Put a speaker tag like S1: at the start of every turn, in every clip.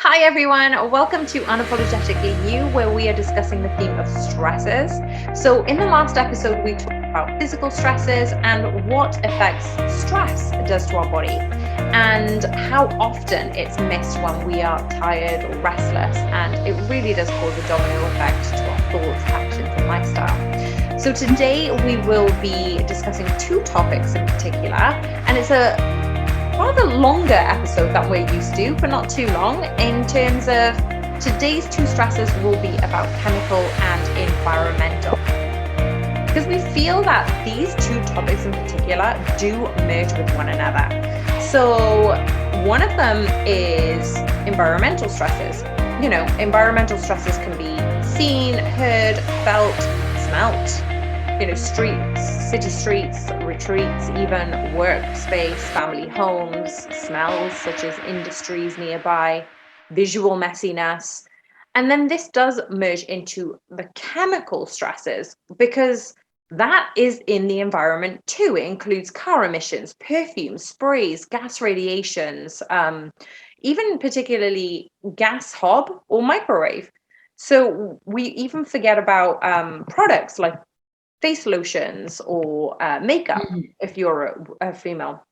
S1: Hi everyone, welcome to Unapologetically You, where we are discussing the theme of stresses. So in the last episode, we talked about physical stresses and what effects stress does to our body and how often it's missed when we are tired or restless. And it really does cause a domino effect to our thoughts, actions and lifestyle. So today we will be discussing two topics in particular, and it's a rather longer episode than we're used to, but not too long. In terms of today's two stresses will be about chemical and environmental, because we feel that these two topics in particular do merge with one another. So one of them is environmental stresses. You know, environmental stresses can be seen, heard, felt, smelt. You know, streets, city streets, retreats, even workspace, family homes, smells such as industries nearby, visual messiness. And then this does merge into the chemical stresses, because that is in the environment too. It includes car emissions, perfumes, sprays, gas radiations, even particularly gas hob or microwave. So we even forget about products like face lotions or makeup if you're a female,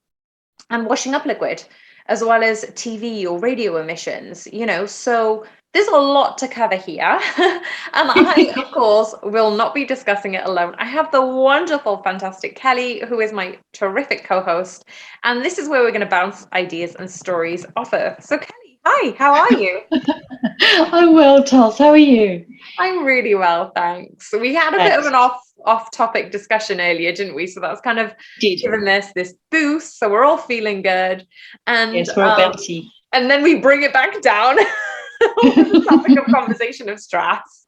S1: and washing up liquid, as well as TV or radio emissions, you know. So there's a lot to cover here. And I, of course, will not be discussing it alone. I have the wonderful, fantastic Kelly, who is my terrific co-host. And this is where we're going to bounce ideas and stories off her. So Kelly, hi, how are you?
S2: I'm well, Tuls. How are you?
S1: I'm really well, thanks. We had a bit of an off-topic discussion earlier, didn't we? So that's kind of given this boost. So we're all feeling good, and
S2: yes, we're all bouncy.
S1: And then we bring it back down over the topic of conversation of stress.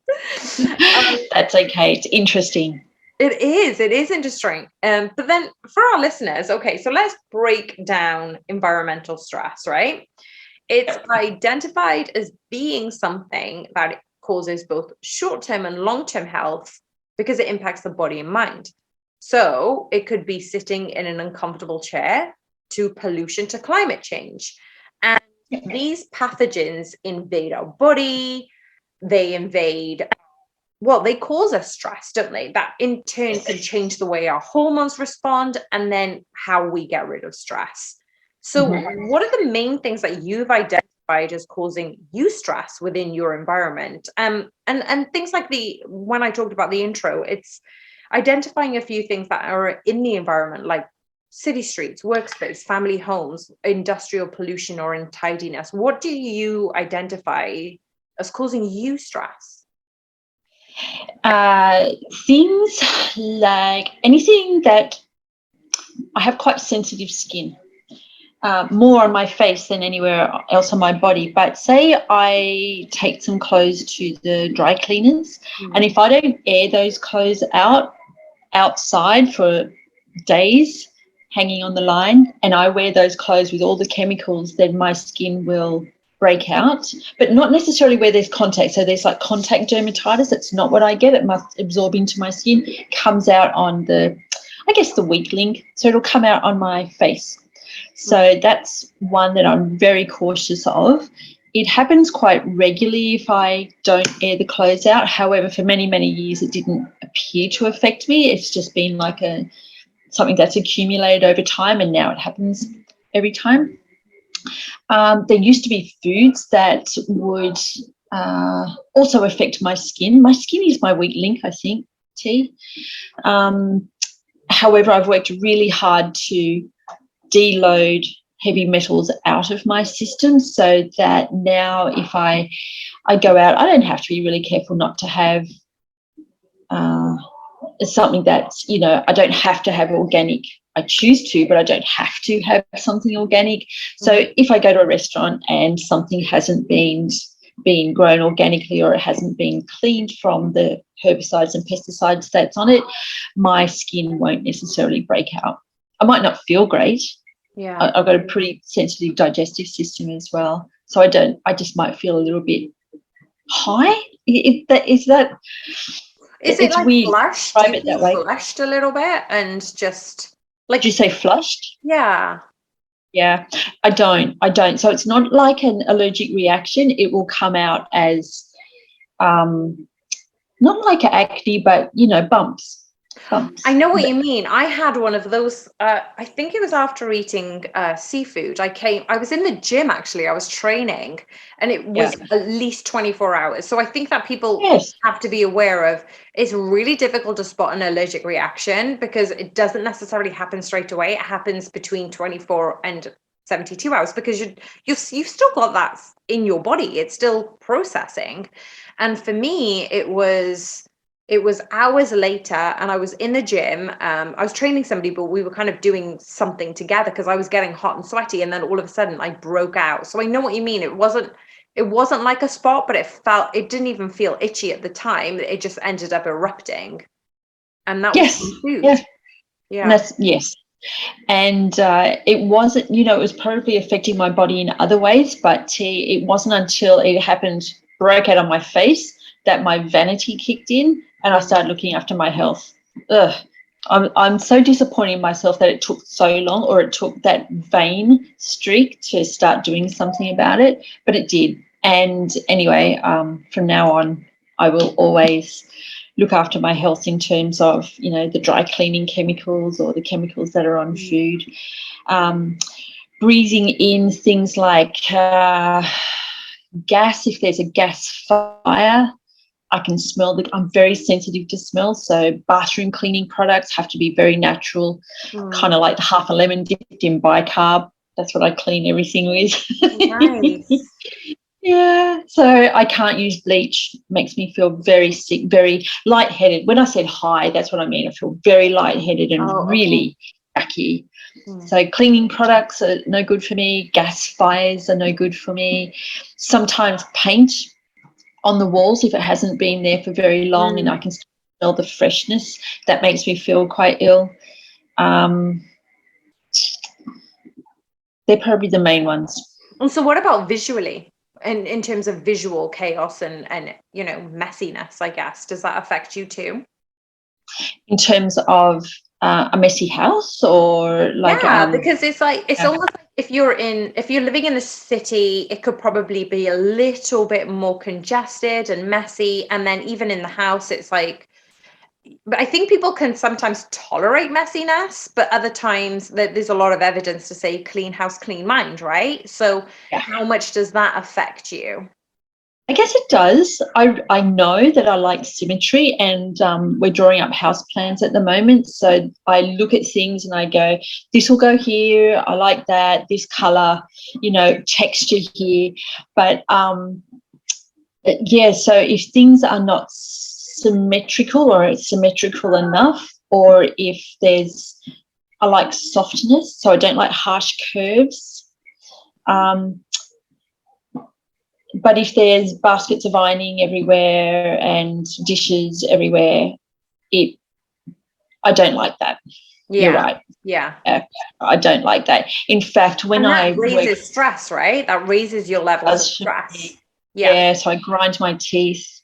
S2: That's okay. It's interesting.
S1: It is interesting. But then for our listeners, okay, so let's break down environmental stress, right? It's identified as being something that causes both short-term and long-term health because it impacts the body and mind. So it could be sitting in an uncomfortable chair to pollution to climate change. And these pathogens invade our body, they cause us stress, don't they? That in turn can change the way our hormones respond and then how we get rid of stress. So what are the main things that you've identified as causing you stress within your environment? And things like when I talked about the intro, it's identifying a few things that are in the environment, like city streets, workspace, family homes, industrial pollution or untidiness. What do you identify as causing you stress?
S2: Things like anything that I have quite sensitive skin. More on my face than anywhere else on my body. But say I take some clothes to the dry cleaners, and if I don't air those clothes outside for days, hanging on the line, and I wear those clothes with all the chemicals, then my skin will break out, but not necessarily where there's contact. So there's like contact dermatitis. That's not what I get. It must absorb into my skin, comes out on the weak link. So it'll come out on my face. So that's one that I'm very cautious of. It happens quite regularly if I don't air the clothes out. However, for many, many years, it didn't appear to affect me. It's just been like something that's accumulated over time, and now it happens every time. There used to be foods that would also affect my skin. My skin is my weak link, I think, T. However, I've worked really hard to deload heavy metals out of my system, so that now if I go out, I don't have to be really careful not to have something that's, you know, I don't have to have organic. I choose to, but I don't have to have something organic. So if I go to a restaurant and something hasn't been grown organically, or it hasn't been cleaned from the herbicides and pesticides that's on it, my skin won't necessarily break out. I might not feel great.
S1: Yeah,
S2: I've got a pretty sensitive digestive system as well, so I just might feel a little bit high. Is it
S1: like
S2: weird.
S1: flushed?
S2: Describe it that way.
S1: Flushed a little bit, and just like,
S2: did you say flushed?
S1: Yeah.
S2: Yeah, I don't. So it's not like an allergic reaction. It will come out as not like acne, but bumps.
S1: I know what you mean. I had one of those, I think it was after eating seafood. I was in the gym actually, I was training, and it was at least 24 hours. So I think that people have to be aware of, it's really difficult to spot an allergic reaction because it doesn't necessarily happen straight away. It happens between 24 and 72 hours because you've still got that in your body. It's still processing. And for me, it was hours later, and I was in the gym. I was training somebody, but we were kind of doing something together because I was getting hot and sweaty, and then all of a sudden I broke out. So I know what you mean. It wasn't like a spot, but it didn't even feel itchy at the time. It just ended up erupting. And that was from food. Yeah.
S2: Yes. And it wasn't, it was probably affecting my body in other ways, but it wasn't until it happened, broke out on my face, that my vanity kicked in and I started looking after my health. I'm so disappointed in myself that it took so long, or it took that vain streak to start doing something about it, but it did. And anyway, from now on, I will always look after my health in terms of, the dry cleaning chemicals or the chemicals that are on food. Breathing in things like gas. If there's a gas fire, I can smell I'm very sensitive to smell. So bathroom cleaning products have to be very natural, kind of like half a lemon dipped in bicarb. That's what I clean everything with.
S1: Nice.
S2: Yeah, so I can't use bleach. Makes me feel very sick, very lightheaded. When I said high, that's what I mean. I feel very lightheaded and really yucky. So cleaning products are no good for me. Gas fires are no good for me. Sometimes paint on the walls, if it hasn't been there for very long and I can smell the freshness, that makes me feel quite ill. They're probably the main ones.
S1: And so what about visually? And in terms of visual chaos and messiness, I guess, does that affect you too?
S2: In terms of a messy house, or like
S1: because it's almost like if you're living in the city, it could probably be a little bit more congested and messy, and then even in the house, it's like, but I think people can sometimes tolerate messiness, but other times there's a lot of evidence to say clean house, clean mind, right? So how much does that affect you?
S2: I guess it does. I know that I like symmetry, and we're drawing up house plans at the moment. So I look at things and I go, this will go here. I like that. This color, texture here. But so if things are not symmetrical or symmetrical enough, or if I like softness, so I don't like harsh curves. But if there's baskets of ironing everywhere and dishes everywhere, I don't like that.
S1: Yeah.
S2: You're right.
S1: Yeah.
S2: I don't like that. In fact, when
S1: that raises stress, right? That raises your levels of stress.
S2: Yeah, so I grind my teeth.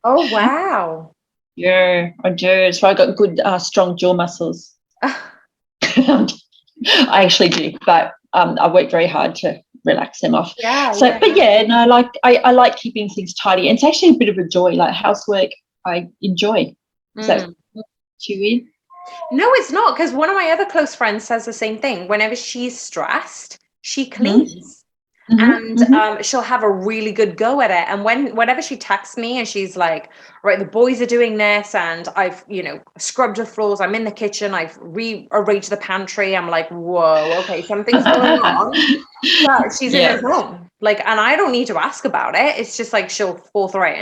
S1: Oh, wow.
S2: Yeah, I do. So I got good, strong jaw muscles. I actually do, but I work very hard to relax them off. I like keeping things tidy. And it's actually a bit of a joy. Like housework, I enjoy. Is that too weird?
S1: No, it's not, because one of my other close friends says the same thing. Whenever she's stressed, she cleans. And she'll have a really good go at it. And whenever she texts me and she's like, right, the boys are doing this, and I've scrubbed the floors, I'm in the kitchen, I've rearranged the pantry, I'm like, whoa, okay, something's going on. But she's in her zone, and I don't need to ask about it. It's just like she'll be forthright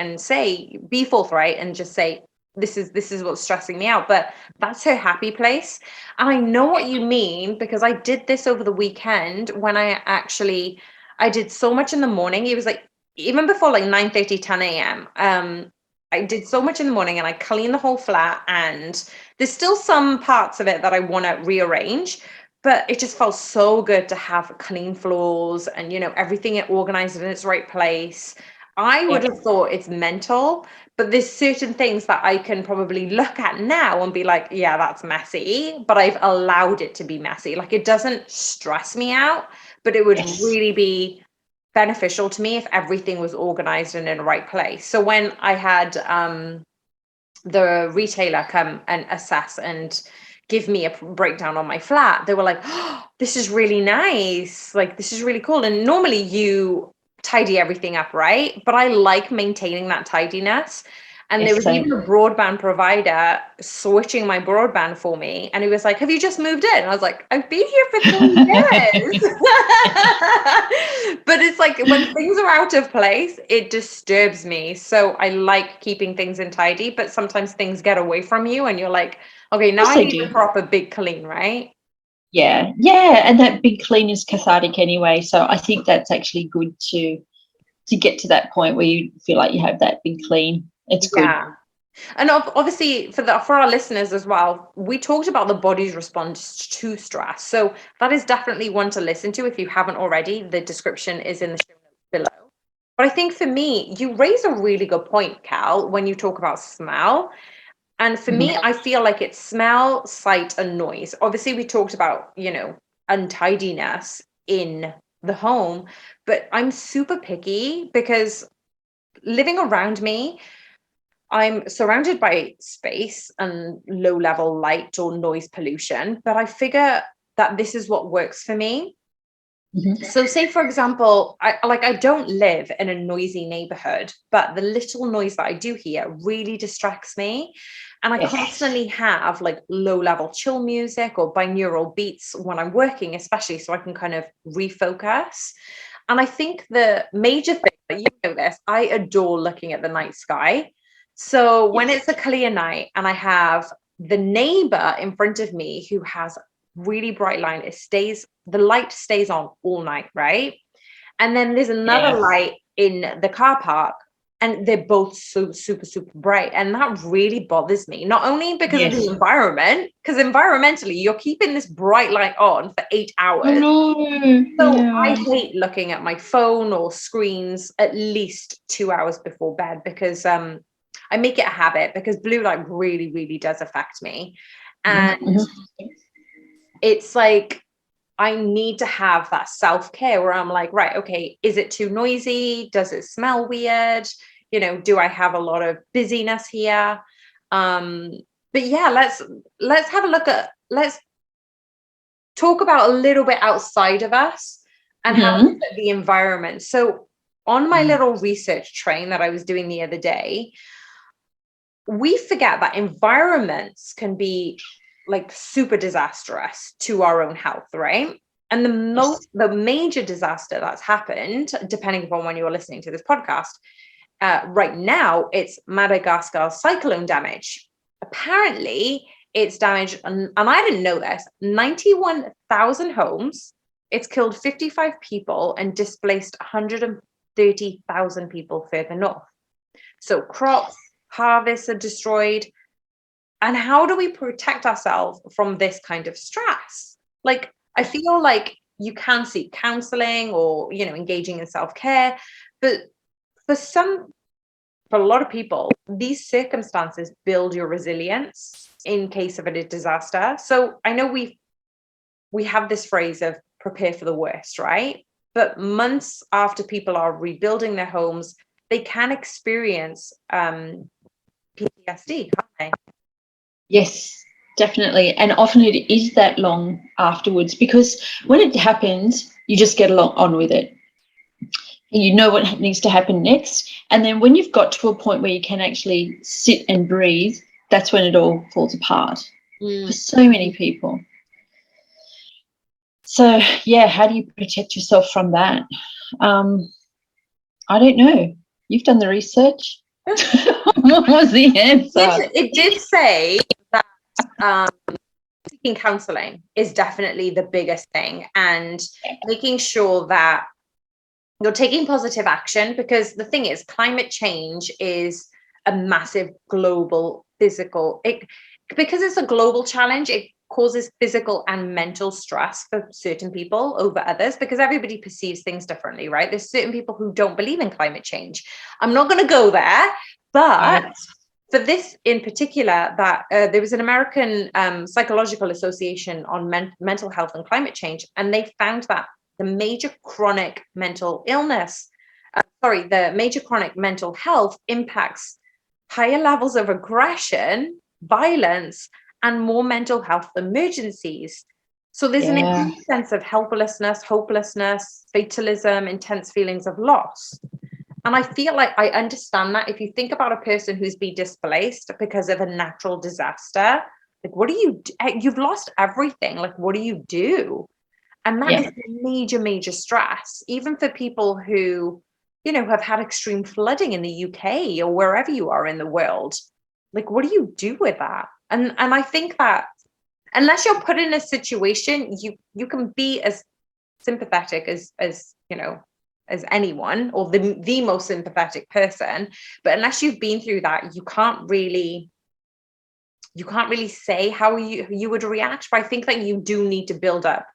S1: and just say, this is what's stressing me out. But that's her happy place. And I know what you mean, because I did this over the weekend when I did so much in the morning. It was like, even before 9:30, 10 a.m. I did so much in the morning, and I cleaned the whole flat, and there's still some parts of it that I want to rearrange, but it just felt so good to have clean floors and, everything organized in its right place. I would have thought it's mental, but there's certain things that I can probably look at now and be like, yeah, that's messy, but I've allowed it to be messy. Like, it doesn't stress me out, but it would really be beneficial to me if everything was organized and in the right place. So when I had the retailer come and assess and give me a breakdown on my flat, they were like, oh, this is really nice. Like, this is really cool. And normally you tidy everything up, right? But I like maintaining that tidiness. And there was even a broadband provider switching my broadband for me. And he was like, have you just moved in? And I was like, I've been here for 3 years. But it's like when things are out of place, it disturbs me. So I like keeping things in tidy, but sometimes things get away from you and you're like, okay, now I need a proper big clean, right?
S2: Yeah. And that big clean is cathartic anyway. So I think that's actually good to get to that point where you feel like you have that big clean. It's good.
S1: Yeah. And obviously for our listeners as well, we talked about the body's response to stress. So that is definitely one to listen to if you haven't already. The description is in the show notes below. But I think for me, you raise a really good point, Cal, when you talk about smell. And for me, I feel like it's smell, sight, and noise. Obviously, we talked about, untidiness in the home, but I'm super picky because living around me, I'm surrounded by space and low level light or noise pollution, but I figure that this is what works for me. So say, for example, I don't live in a noisy neighborhood, but the little noise that I do hear really distracts me. And I constantly have like low level chill music or binaural beats when I'm working, especially so I can kind of refocus. And I think the major thing, you know this, I adore looking at the night sky. So when it's a clear night and I have the neighbor in front of me who has really bright light, the light stays on all night, right? And then there's another light in the car park and they're both so super, super bright. And that really bothers me, not only because of the environment, because environmentally you're keeping this bright light on for 8 hours. I hate looking at my phone or screens at least 2 hours before bed because I make it a habit because blue light really, really does affect me. And it's like, I need to have that self-care where I'm like, right, okay, is it too noisy? Does it smell weird? Do I have a lot of busyness here? But yeah, let's have a look at, let's talk about a little bit outside of us and have a look at the environment. So on my little research train that I was doing the other day, we forget that environments can be like super disastrous to our own health, right? And the major disaster that's happened, depending upon when you're listening to this podcast, right now, it's Madagascar's cyclone damage. Apparently, it's damaged, and I didn't know this, 91,000 homes. It's killed 55 people and displaced 130,000 people further north. So crops, harvests are destroyed. And how do we protect ourselves from this kind of stress? Like, I feel like you can seek counseling or, engaging in self-care, but for a lot of people, these circumstances build your resilience in case of a disaster. So I know we have this phrase of prepare for the worst, right? But months after people are rebuilding their homes, they can experience PTSD, can't they?
S2: Yes, definitely. And often it is that long afterwards because when it happens, you just get on with it. And you know what needs to happen next. And then when you've got to a point where you can actually sit and breathe, that's when it all falls apart for so many people. So, yeah, how do you protect yourself from that? I don't know. You've done the research. What was the answer?
S1: It did say that seeking counseling is definitely the biggest thing, and making sure that you're taking positive action, because the thing is, climate change is a massive global physical, because it's a global challenge, it causes physical and mental stress for certain people over others, because everybody perceives things differently, right? There's certain people who don't believe in climate change. I'm not going to go there, but for this in particular, that there was an American psychological association on mental health and climate change, and they found that the major chronic mental health impacts higher levels of aggression, violence, and more mental health emergencies. So there's an intense sense of helplessness, hopelessness, fatalism, intense feelings of loss. And I feel like I understand that. If you think about a person who's been displaced because of a natural disaster, like, what do you do? You've lost everything. Like, what do you do? And that is major, major stress, even for people who, you know, have had extreme flooding in the UK or wherever you are in the world. Like, what do you do with that? And I think that unless you're put in a situation, you can be as sympathetic as you know, as anyone, or the most sympathetic person, but unless you've been through that, you can't really say how you would react. But I think that you do need to build up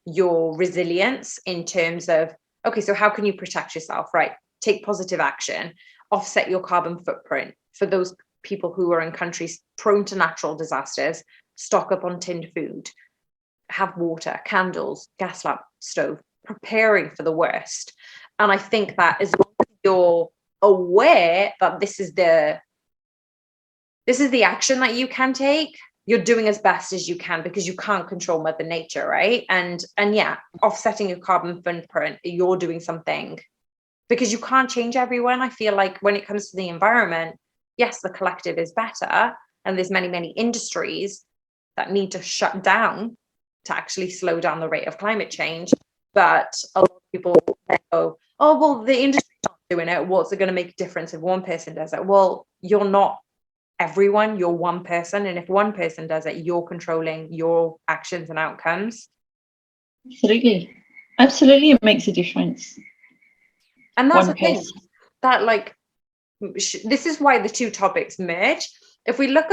S1: your resilience in terms of, okay, so how can you protect yourself, right? Take positive action, offset your carbon footprint. For those people who are in countries prone to natural disasters, stock up on tinned food, have water, candles, gas lamp, stove, preparing for the worst. And I think that as long as you're aware that this is the action that you can take, you're doing as best as you can, because you can't control Mother Nature, right? And yeah, offsetting your carbon footprint, you're doing something, because you can't change everyone. I feel like when it comes to the environment, yes, the collective is better, and there's many, many industries that need to shut down to actually slow down the rate of climate change. But a lot of people go, oh, well, the industry's not doing it. What's it going to make a difference if one person does it? Well, you're not everyone, you're one person. And if one person does it, you're controlling your actions and outcomes.
S2: Absolutely, it makes a difference.
S1: And that's the thing, that like, this is why the two topics merge. If we look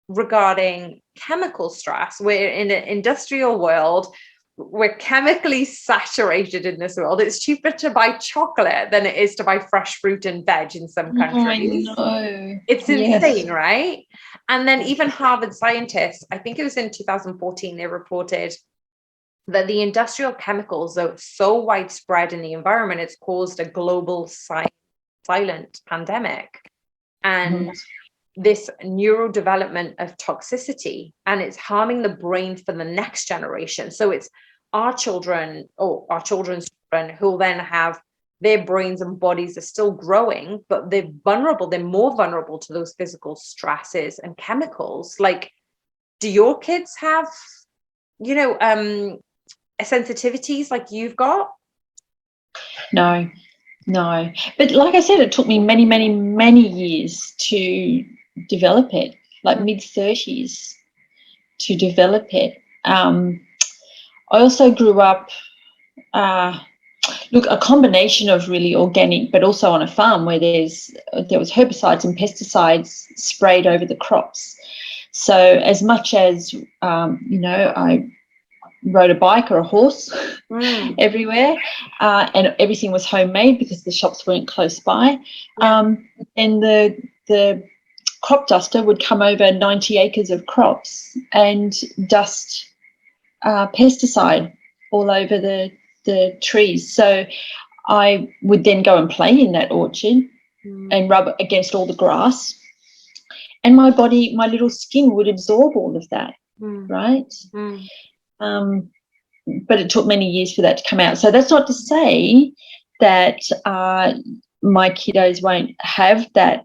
S1: regarding chemical stress, we're in an industrial world. We're chemically saturated in this world. It's cheaper to buy chocolate than it is to buy fresh fruit and veg in some countries. It's insane, right? And then even Harvard scientists, I think it was in 2014, they reported that the industrial chemicals are so widespread in the environment, it's caused a global silent pandemic. And this neurodevelopment of toxicity, and it's harming the brain for the next generation. So it's our children or our children's children who will then have their brains and bodies are still growing, but they're vulnerable. They're more vulnerable to those physical stresses and chemicals. Like, do your kids have, you know, sensitivities like you've got?
S2: No. But like I said, it took me many, many, many years to develop it, like mid-30s to develop it. I also grew up, a combination of really organic, but also on a farm where there was herbicides and pesticides sprayed over the crops. So as much as, I rode a bike or a horse everywhere, and everything was homemade because the shops weren't close by. And the crop duster would come over 90 acres of crops and dust pesticide all over the trees. So I would then go and play in that orchard and rub against all the grass, and my little skin would absorb all of that, right? But it took many years for that to come out. So that's not to say that my kiddos won't have that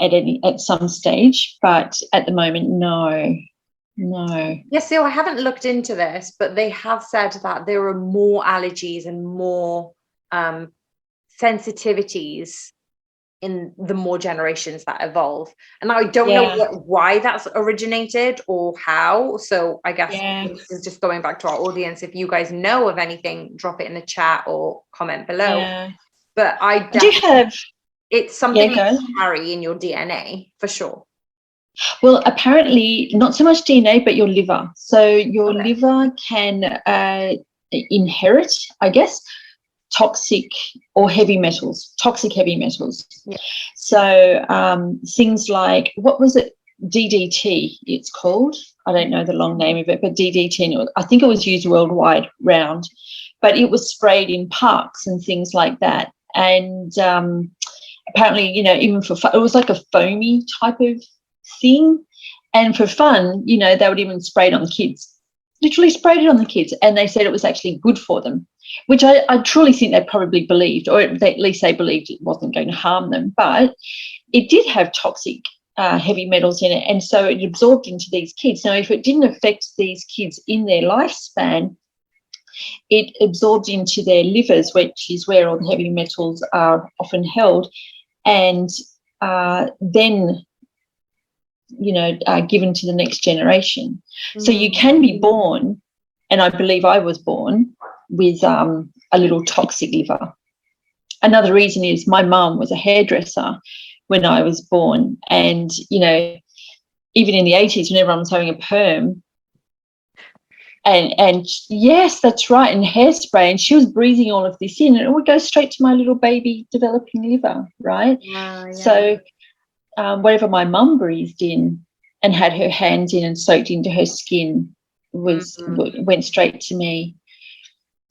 S2: at some stage, but at the moment, no.
S1: Yes, so I haven't looked into this, but they have said that there are more allergies and more sensitivities in the more generations that evolve. And I don't know why that's originated or how. So I guess this is just going back to our audience. If you guys know of anything, drop it in the chat or comment below. But I do have, it's something that you carry in your DNA for sure.
S2: Well, apparently not so much DNA, but your liver. So your
S1: Okay.
S2: liver can inherit, I guess, toxic or heavy metals, toxic heavy metals.
S1: Yeah.
S2: So things like, what was it? DDT, it's called. I don't know the long name of it, but DDT, and I think it was used worldwide round, but it was sprayed in parks and things like that. And apparently, even for fun, it was like a foamy type of thing. And for fun, they would even spray it on the kids, literally sprayed it on the kids. And they said it was actually good for them, which I truly think they probably believed, or at least they believed it wasn't going to harm them. But it did have toxic heavy metals in it. And so it absorbed into these kids. Now, if it didn't affect these kids in their lifespan, it absorbed into their livers, which is where all the heavy metals are often held, and then given to the next generation. So you can be born, and I believe I was born with a little toxic liver. Another reason is my mum was a hairdresser when I was born, and even in the 80s when everyone was having a perm, and yes, that's right, and hairspray, and she was breathing all of this in, and it would go straight to my little baby developing liver, right?
S1: Yeah.
S2: So whatever my mum breathed in and had her hands in and soaked into her skin went straight to me.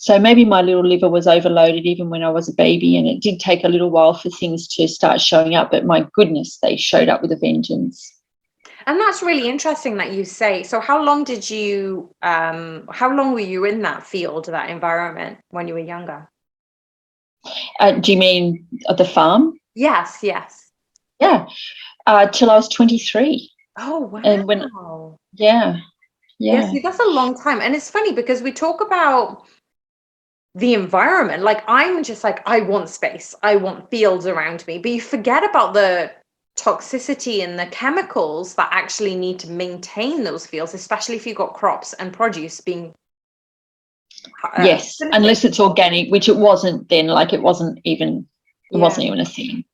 S2: So maybe my little liver was overloaded even when I was a baby, and it did take a little while for things to start showing up, but my goodness, they showed up with a vengeance.
S1: And that's really interesting that you say. So how long were you in that field, that environment, when you were younger?
S2: Do you mean at the farm?
S1: Yes.
S2: Yeah, till I was 23.
S1: Oh, wow.
S2: And yeah.
S1: See, that's a long time. And it's funny because we talk about the environment. Like, I'm just like, I want space. I want fields around me. But you forget about the toxicity and the chemicals that actually need to maintain those fields, especially if you've got crops and produce being
S2: yes, unless it's organic, which it wasn't then. Like, it wasn't even a thing.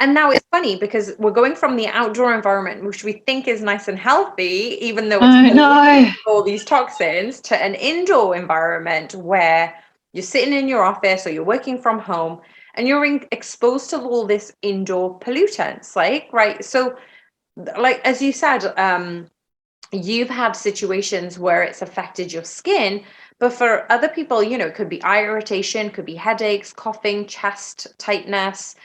S1: And now it's funny because we're going from the outdoor environment, which we think is nice and healthy, even though it's all these toxins, to an indoor environment where you're sitting in your office or you're working from home and you're exposed to all this indoor pollutants, right? So, like, as you said, you've had situations where it's affected your skin, but for other people, it could be eye irritation, could be headaches, coughing, chest tightness.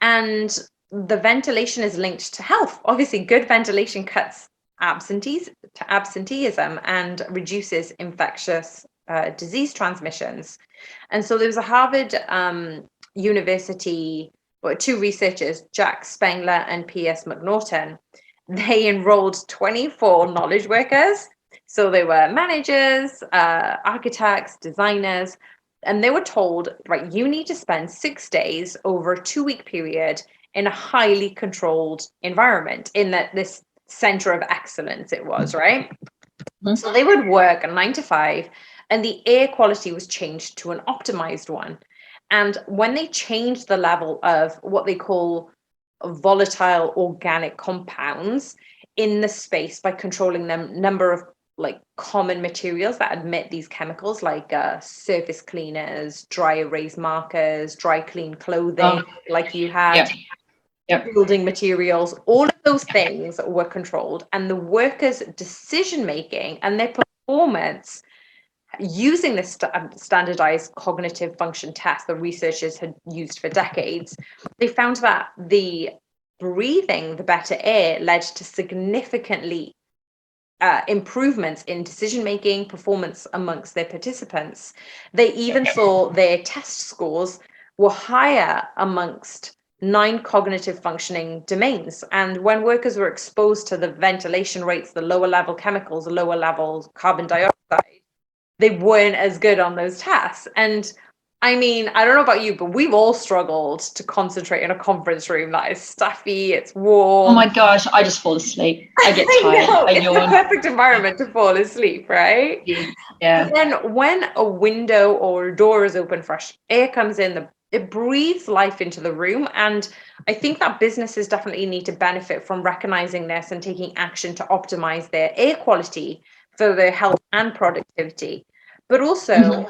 S1: And the ventilation is linked to health. Obviously, good ventilation cuts absenteeism and reduces infectious disease transmissions. And so there was a Harvard University, two researchers, Jack Spengler and P.S. McNaughton. They enrolled 24 knowledge workers. So they were managers, architects, designers, and they were told, right, you need to spend 6 days over a 2-week period in a highly controlled environment, in this center of excellence it was, right? Mm-hmm. So they would work 9 to 5, and the air quality was changed to an optimized one. And when they changed the level of what they call volatile organic compounds in the space by controlling them number of common materials that emit these chemicals, like surface cleaners, dry erase markers, dry clean clothing, like you had, building materials, all of those things were controlled, and the workers' decision making and their performance using this standardized cognitive function test the researchers had used for decades, they found that the breathing the better air led to significantly improvements in decision-making performance amongst their participants. They even saw their test scores were higher amongst 9 cognitive functioning domains. And when workers were exposed to the ventilation rates, the lower level chemicals, the lower level carbon dioxide, they weren't as good on those tests. And I mean, I don't know about you, but we've all struggled to concentrate in a conference room that is stuffy, it's
S2: Oh
S1: warm.
S2: my gosh, I just fall asleep. I get
S1: I
S2: tired.
S1: know,
S2: I
S1: it's the
S2: yawn.
S1: perfect environment to fall asleep, right?
S2: Yeah.
S1: But then when a window or a door is open, fresh air comes in, it breathes life into the room. And I think that businesses definitely need to benefit from recognizing this and taking action to optimize their air quality for their health and productivity. But also,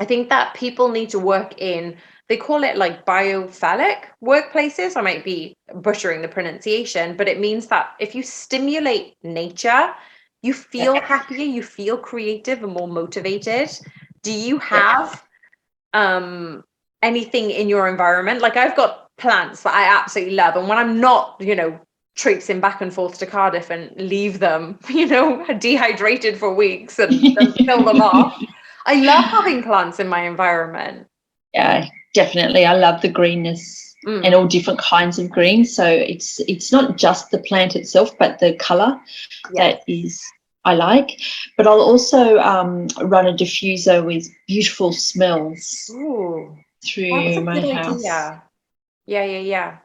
S1: I think that people need to work in, they call it like biophilic workplaces. I might be butchering the pronunciation, but it means that if you stimulate nature, you feel happier, you feel creative and more motivated. Do you have anything in your environment? Like I've got plants that I absolutely love. And when I'm not, traipsing back and forth to Cardiff and leave them, dehydrated for weeks and then kill them off. I love having plants in my environment.
S2: Yeah, definitely. I love the greenness and all different kinds of green. So it's not just the plant itself, but the colour that is I like. But I'll also run a diffuser with beautiful smells through my house.
S1: Yeah.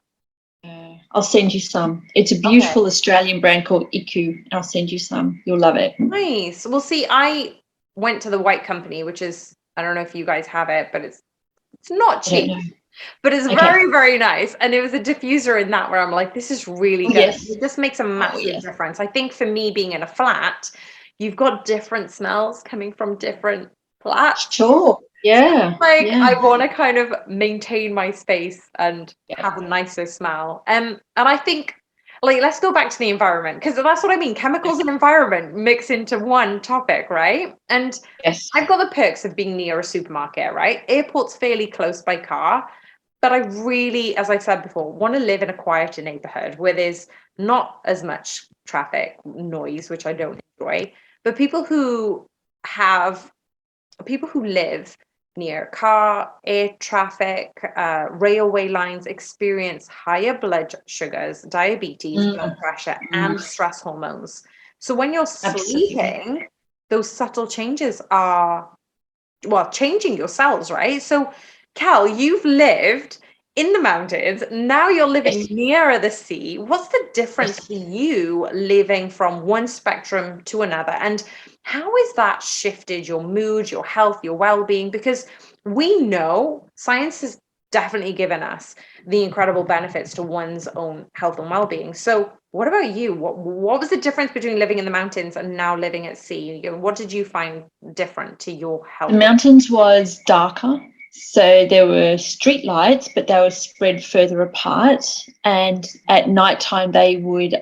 S2: I'll send you some. It's a beautiful Australian brand called Iku. I'll send you some. You'll love it.
S1: Nice. Well, see, I went to the White Company, which is, I don't know if you guys have it, but it's not cheap. But it's very, very nice. And it was a diffuser in that where I'm like, this is really good.
S2: Yes.
S1: It just makes a massive difference. I think for me being in a flat, you've got different smells coming from different flats.
S2: Sure. Yeah.
S1: I want to kind of maintain my space and have a nicer smell. And I think let's go back to the environment, because that's what I mean. Chemicals and environment mix into one topic, right? And I've got the perks of being near a supermarket, right? Airport's fairly close by car, but I really, as I said before, want to live in a quieter neighborhood where there's not as much traffic noise, which I don't enjoy. But people who live near car, air traffic, railway lines experience higher blood sugars, diabetes, blood pressure, and stress hormones. So when you're sleeping, those subtle changes are, changing your cells, right? So, Cal, you've lived in the mountains. Now you're living nearer the sea. What's the difference for you living from one spectrum to another? And how has that shifted your mood, your health, your well-being? Because we know science has definitely given us the incredible benefits to one's own health and well-being. So what about you? What was the difference between living in the mountains and now living at sea? What did you find different to your health?
S2: The mountains was darker. So there were street lights, but they were spread further apart. And at nighttime, they would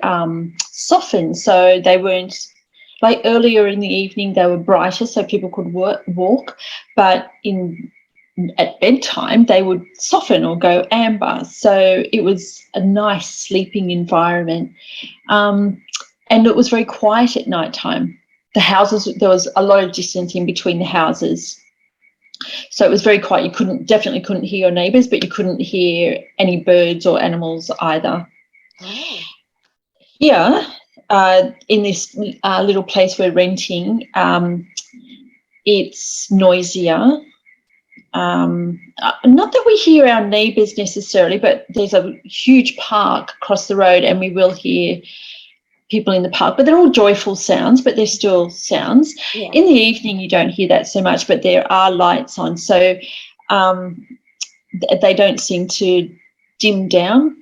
S2: soften. So they weren't, like earlier in the evening, they were brighter so people could walk. But at bedtime, they would soften or go amber. So it was a nice sleeping environment. And it was very quiet at nighttime. The houses, there was a lot of distance in between the houses. So it was very quiet. You definitely couldn't hear your neighbours, but you couldn't hear any birds or animals either. Here, in this little place we're renting, it's noisier. Not that we hear our neighbours necessarily, but there's a huge park across the road and we will hear people in the park, but they're all joyful sounds, but they're still sounds. In the evening you don't hear that so much, but there are lights on, so they don't seem to dim down.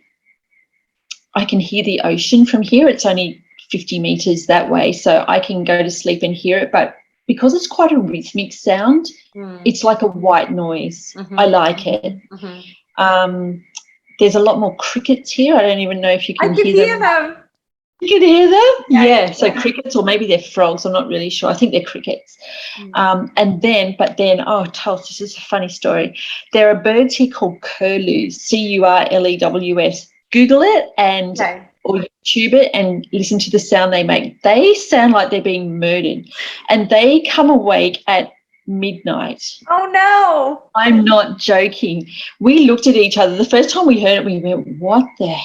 S2: I can hear the ocean from here. It's only 50 metres that way, so I can go to sleep and hear it, but because it's quite a rhythmic sound, it's like a white noise. I like it. There's a lot more crickets here. I don't even know if you can hear them. You can hear them? Yeah. So crickets, or maybe they're frogs. I'm not really sure. I think they're crickets. But then, Tuls, this is a funny story. There are birds here called curlews, Curlews. Google it or YouTube it and listen to the sound they make. They sound like they're being murdered, and they come awake at midnight.
S1: Oh no!
S2: I'm not joking. We looked at each other. The first time we heard it, we went, "What the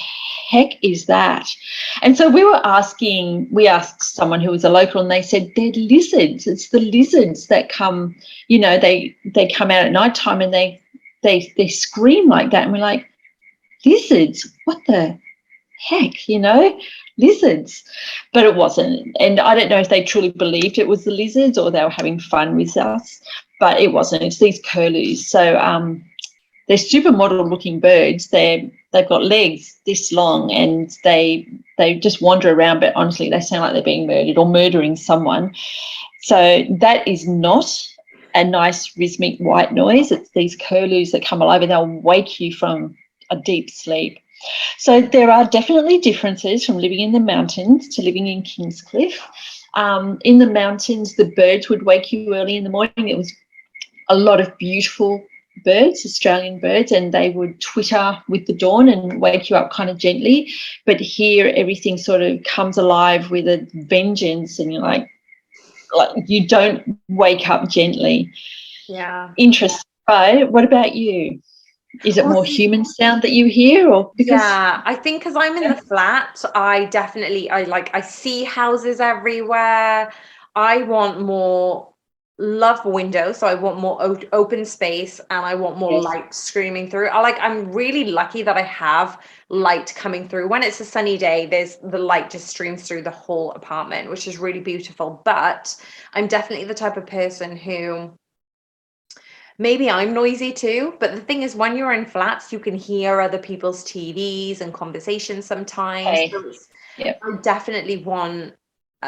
S2: heck is that? And so we asked someone who was a local, and they said they're lizards. It's the lizards that come, they come out at night time, and they scream like that. And we're like, lizards? What the heck, lizards? But it wasn't. And I don't know if they truly believed it was the lizards or they were having fun with us, but it wasn't. It's these curlews. So they're supermodel looking birds. They've got legs this long, and they just wander around, but honestly they sound like they're being murdered or murdering someone. So that is not a nice rhythmic white noise. It's these curlews that come alive, and they'll wake you from a deep sleep. So there are definitely differences from living in the mountains to living in Kingscliff. In the mountains, the birds would wake you early in the morning. It was a lot of beautiful birds, Australian birds, and they would twitter with the dawn and wake you up kind of gently. But here everything sort of comes alive with a vengeance, and you're like you don't wake up gently.
S1: Yeah.
S2: Interesting. But what about you? Is it more human sound that you hear, or because?
S1: Yeah, I think because I'm in the flat, I see houses everywhere. I want more love windows, so I want more open space, and I want more light screaming through. I'm really lucky that I have light coming through. When it's a sunny day, the light just streams through the whole apartment, which is really beautiful. But I'm definitely the type of person who, maybe I'm noisy too, but the thing is, when you're in flats, you can hear other people's TVs and conversations sometimes.
S2: Okay.
S1: So I definitely want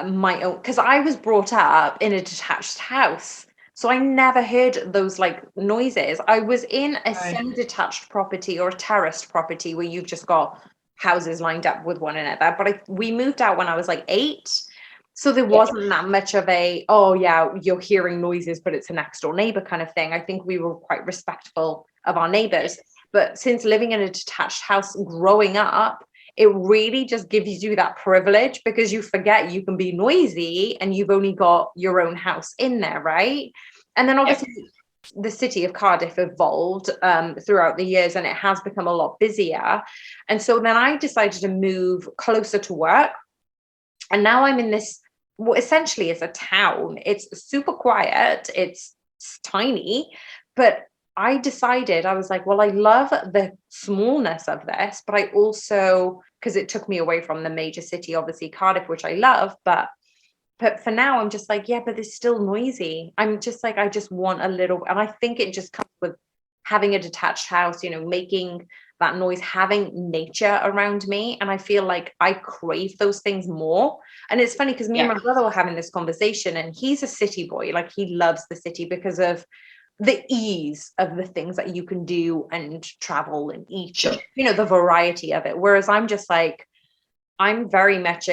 S1: my own, because I was brought up in a detached house, so I never heard those noises. I was in a semi-detached property or a terraced property where you've just got houses lined up with one another, but we moved out when I was 8. So there wasn't that much of a, oh yeah, you're hearing noises, but it's a next door neighbor kind of thing. I think we were quite respectful of our neighbors. But since living in a detached house growing up, it really just gives you that privilege, because you forget you can be noisy and you've only got your own house in there, right? And then obviously the city of Cardiff evolved throughout the years, and it has become a lot busier. And so then I decided to move closer to work. And now I'm in this, what essentially is a town. It's super quiet, it's tiny, but I decided, I was like, well, I love the smallness of this, but I also, because it took me away from the major city, obviously Cardiff, which I love, but for now I'm just like, yeah, but it's still noisy. I'm just like, I just want a little, and I think it just comes with having a detached house, making that noise, having nature around me. And I feel like I crave those things more. And it's funny because me and my brother were having this conversation, and he's a city boy. He loves the city because of the ease of the things that you can do and travel and eat, the variety of it. Whereas I'm just I'm very much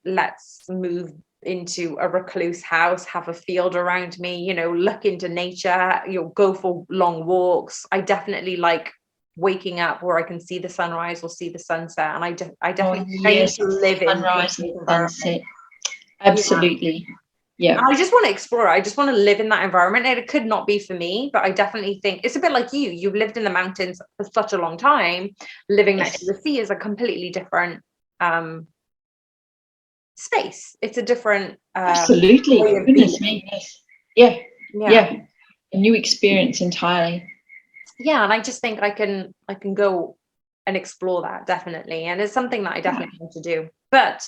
S1: let's move into a recluse house, have a field around me, look into nature, go for long walks. I definitely like waking up where I can see the sunrise or see the sunset, and I definitely need to live in
S2: sunrise and sunset. Absolutely. Yeah.
S1: I just want to explore. I just want to live in that environment. And it could not be for me, but I definitely think it's a bit like you. You've lived in the mountains for such a long time. Living next to the sea is a completely different space. It's a different
S2: absolutely. Goodness me. Yes. Yeah. A new experience entirely.
S1: Yeah, and I just think I can go and explore that, definitely. And it's something that I definitely want to do. But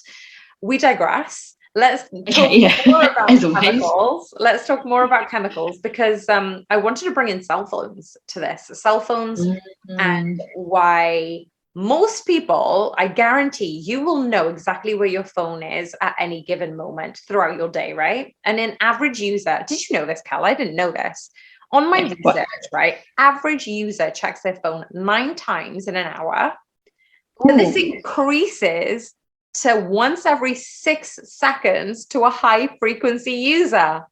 S1: we digress. Let's talk more about chemicals. Let's talk more about chemicals, because I wanted to bring in cell phones to this. Cell phones and why most people, I guarantee you will know exactly where your phone is at any given moment throughout your day, right? And an average user, did you know this, Cal? I didn't know this. On my research, right, average user checks their phone 9 times in an hour. And this increases to once every 6 seconds to a high frequency user.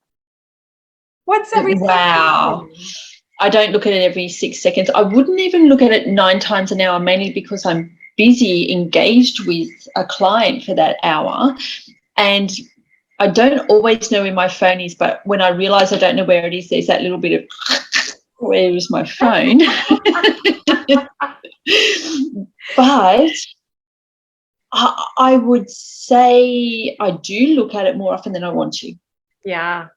S1: Once every 6 seconds.
S2: I don't look at it every 6 seconds. I wouldn't even look at it 9 times an hour, mainly because I'm busy, engaged with a client for that hour. And I don't always know where my phone is, but when I realize I don't know where it is, there's that little bit of, where is my phone? But I would say I do look at it more often than I want to.
S1: Yeah.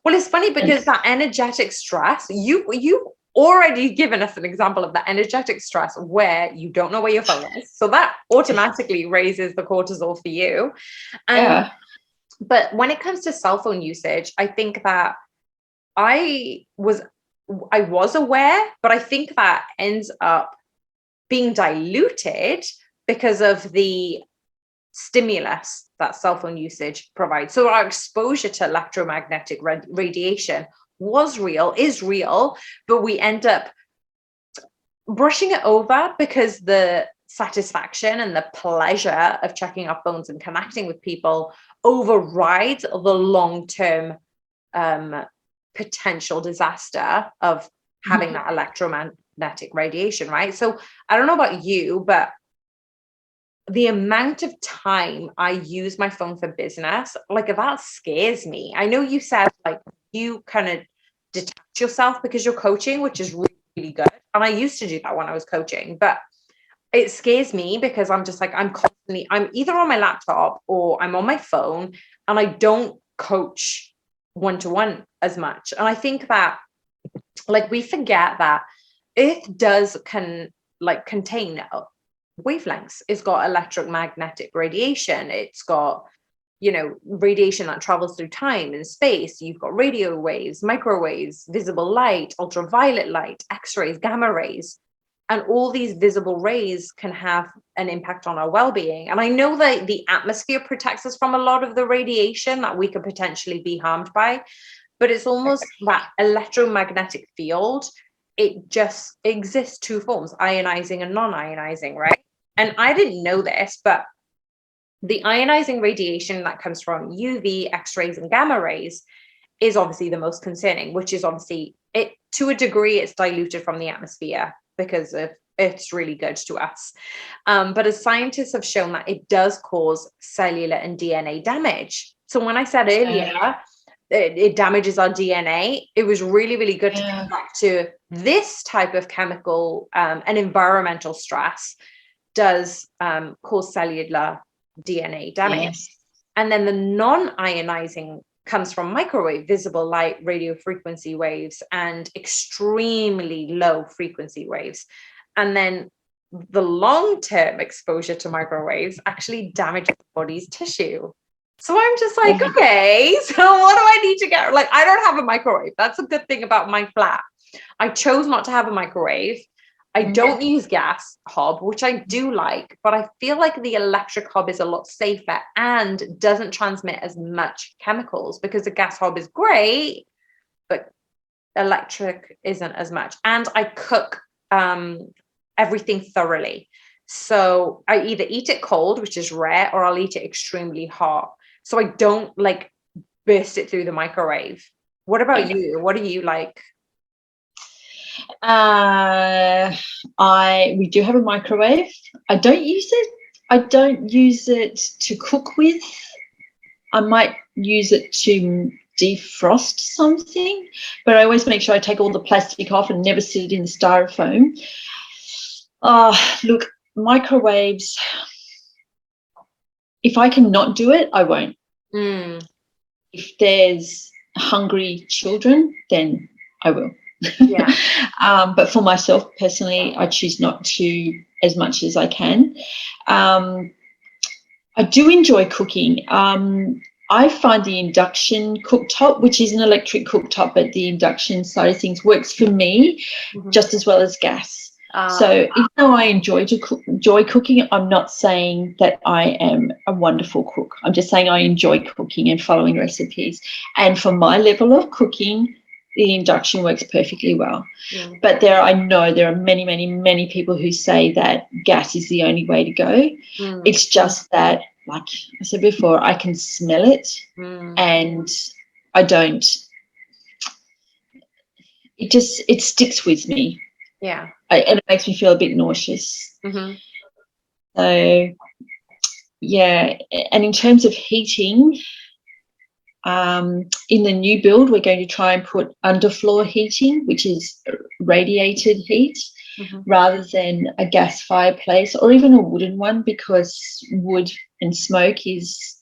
S1: Well, it's funny because that energetic stress, you already given us an example of that energetic stress where you don't know where your phone is. So that automatically raises the cortisol for you. And but when it comes to cell phone usage, I think that I was aware, but I think that ends up being diluted because of the stimulus that cell phone usage provides. So our exposure to electromagnetic radiation is real, but we end up brushing it over because the satisfaction and the pleasure of checking our phones and connecting with people overrides the long-term potential disaster of having that electromagnetic radiation, right? So I don't know about you, but the amount of time I use my phone for business, like that scares me. I know you said like you kind of detach yourself because you're coaching, which is really, really good. And I used to do that when I was coaching, but it scares me because I'm just like, I'm either on my laptop or I'm on my phone, and I don't coach one-to-one as much. And I think that like we forget that Earth contain wavelengths. It's got electromagnetic radiation. It's got, radiation that travels through time and space. You've got radio waves, microwaves, visible light, ultraviolet light, X-rays, gamma rays. And all these visible rays can have an impact on our well-being. And I know that the atmosphere protects us from a lot of the radiation that we could potentially be harmed by, but it's almost that electromagnetic field. It just exists two forms, ionizing and non-ionizing, right? And I didn't know this, but the ionizing radiation that comes from UV, X-rays, and gamma rays is obviously the most concerning, which is obviously, to a degree, it's diluted from the atmosphere because it's really good to us. But as scientists have shown that it does cause cellular and DNA damage. So when I said earlier, it damages our DNA, it was really, really good to come back to this type of chemical and environmental stress does cause cellular DNA damage. Yes. And then the non-ionizing comes from microwave, visible light, radio frequency waves, and extremely low frequency waves. And then the long-term exposure to microwaves actually damages the body's tissue. So I'm just like, okay, so what do I need to get? Like, I don't have a microwave. That's a good thing about my flat. I chose not to have a microwave. I don't use gas hob, which I do like, but I feel like the electric hob is a lot safer and doesn't transmit as much chemicals, because the gas hob is great, but electric isn't as much. And I cook everything thoroughly. So I either eat it cold, which is rare, or I'll eat it extremely hot. So I don't like burst it through the microwave. What about you? What do you like?
S2: We do have a microwave. I don't use it. I don't use it to cook with. I might use it to defrost something, but I always make sure I take all the plastic off and never sit it in the styrofoam. Look, microwaves, if I cannot do it, I won't. If there's hungry children, then I will. Yeah. But for myself personally, I choose not to as much as I can. I do enjoy cooking. I find the induction cooktop, which is an electric cooktop, but the induction side of things works for me just as well as gas. So even though I enjoy cooking, I'm not saying that I am a wonderful cook. I'm just saying I enjoy cooking and following recipes. And for my level of cooking, the induction works perfectly well. But I know there are many, many, many people who say that gas is the only way to go. It's just that, like I said before, I can smell it and I don't. It sticks with me.
S1: Yeah.
S2: And it makes me feel a bit nauseous. So, yeah. And in terms of heating, in the new build, we're going to try and put underfloor heating, which is radiated heat. rather than a gas fireplace or even a wooden one, because wood and smoke is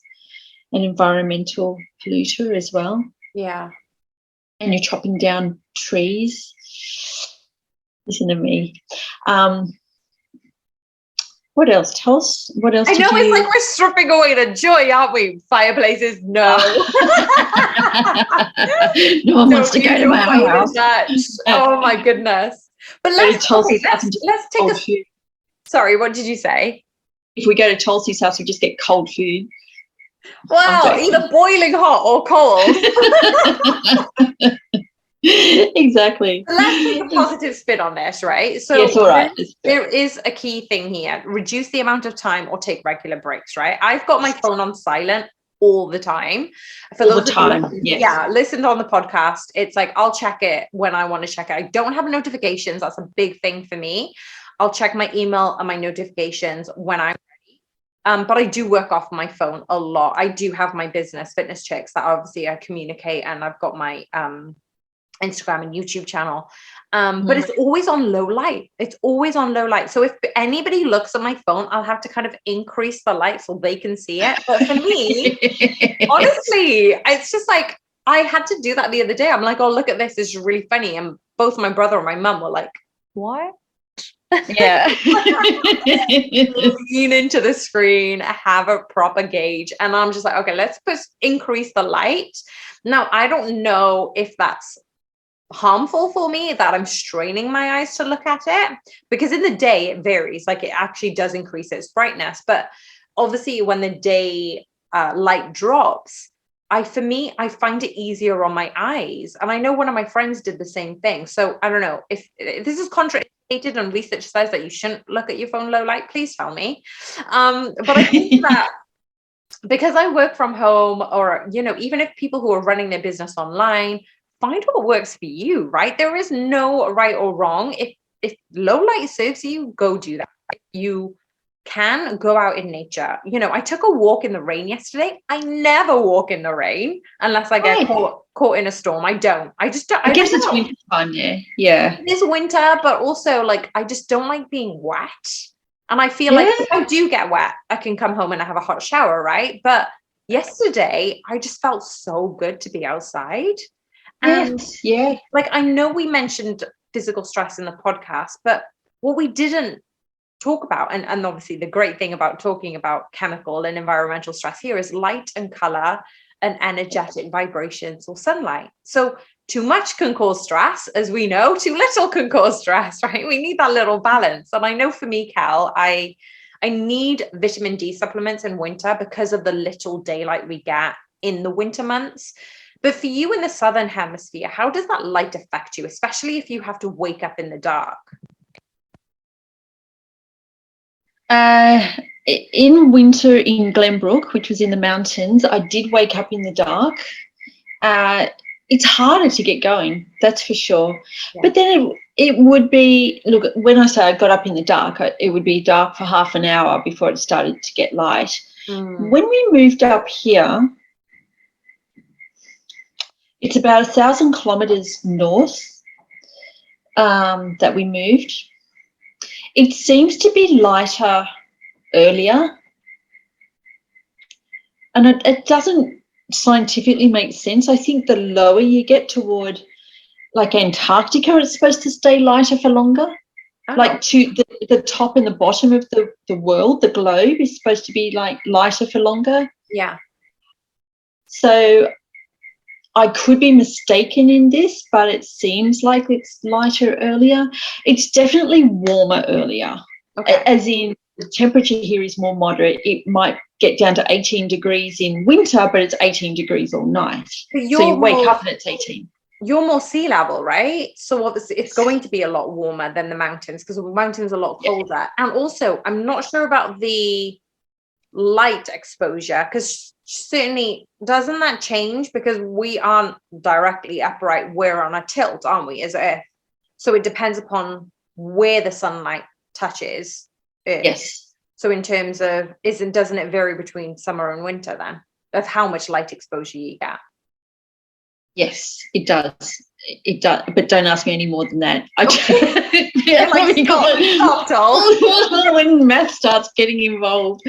S2: an environmental polluter as well.
S1: Yeah.
S2: And you're chopping down trees. Listen to me. What else? Tell us. What else?
S1: I know it's like we're stripping away the joy, aren't we? Fireplaces, no.
S2: No one wants to go to my house.
S1: Oh my goodness! But let's take a.
S2: Food.
S1: Sorry, what did you say?
S2: If we go to Tulsi's house, we just get cold food.
S1: Well, either boiling hot or cold.
S2: Exactly.
S1: So let's take a positive spin on this, right? So
S2: yes, all right.
S1: There is a key thing here. Reduce the amount of time or take regular breaks, right? I've got my phone on silent all the time. For all those the time. Listened on the podcast. It's like I'll check it when I want to check it. I don't have notifications. That's a big thing for me. I'll check my email and my notifications when I'm ready. But I do work off my phone a lot. I do have my business Fitness Chicks that obviously I communicate, and I've got my Instagram and YouTube channel. But it's always on low light. It's always on low light. So if anybody looks at my phone, I'll have to kind of increase the light so they can see it. But for me, honestly, it's just like, I had to do that the other day. I'm like, oh, look at this. This is really funny. And both my brother and my mum were like, what?
S2: Yeah.
S1: Lean into the screen, have a proper gauge. And I'm just like, okay, let's increase the light. Now, I don't know if that's harmful for me, that I'm straining my eyes to look at it, because in the day it varies. Like, it actually does increase its brightness, but obviously when the day light drops, I find it easier on my eyes. And I know one of my friends did the same thing. So I don't know if this is contraindicated and research says that you shouldn't look at your phone low light, please tell me. But I think that because I work from home, or, you know, even if people who are running their business online, find what works for you, right? There is no right or wrong. If low light serves you, go do that. You can go out in nature. You know, I took a walk in the rain yesterday. I never walk in the rain unless I get caught in a storm. I don't. I just don't.
S2: I guess it's winter time, yeah.
S1: It is winter, but also, like, I just don't like being wet. And I feel like if I do get wet, I can come home and I have a hot shower, right? But yesterday, I just felt so good to be outside. And like, I know we mentioned physical stress in the podcast, but what we didn't talk about, and obviously the great thing about talking about chemical and environmental stress here, is light and color and energetic vibrations or sunlight. So too much can cause stress, as we know. Too little can cause stress, right? We need that little balance. And I know for me, Cal, I need vitamin D supplements in winter because of the little daylight we get in the winter months. But for you in the Southern Hemisphere, how does that light affect you, especially if you have to wake up in the dark?
S2: In winter in Glenbrook, which was in the mountains, I did wake up in the dark. It's harder to get going, that's for sure. Yeah. But then it would be, look, when I say I got up in the dark, it would be dark for half an hour before it started to get light. When we moved up here, it's about 1,000 kilometres north that we moved. It seems to be lighter earlier. And it doesn't scientifically make sense. I think the lower you get toward, like, Antarctica, it's supposed to stay lighter for longer. Oh. Like, to the top and the bottom of the world, the globe, is supposed to be, like, lighter for longer.
S1: Yeah.
S2: So I could be mistaken in this, but it seems like it's lighter earlier. It's definitely warmer earlier. Okay. As in, the temperature here is more moderate. It might get down to 18 degrees in winter, but it's 18 degrees all night. So you wake up and it's 18.
S1: You're more sea level, right? So obviously it's going to be a lot warmer than the mountains, because the mountains are a lot colder. Yeah. And also, I'm not sure about the light exposure, because certainly doesn't that change, because we aren't directly upright, we're on a tilt, aren't we, as Earth? So it depends upon where the sunlight touches Earth.
S2: Yes.
S1: So in terms of, doesn't it vary between summer and winter then, of how much light exposure you get?
S2: Yes, it does. It does, but don't ask me any more than that.
S1: You're like, stop, Tuls.
S2: When math starts getting involved.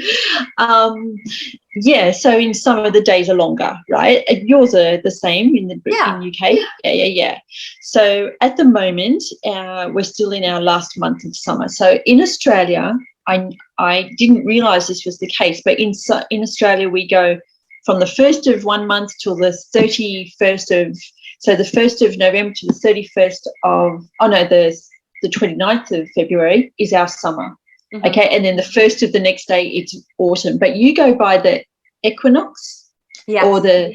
S2: So in summer the days are longer, right? Yours are the same in UK. Yeah. So at the moment, we're still in our last month of summer. So in Australia, I didn't realise this was the case, but in Australia we go from the 1st of one month till the 31st of, so the 1st of November to the 31st of, the 29th of February is our summer. Mm-hmm. Okay, and then the 1st of the next day it's autumn. But you go by the equinox or the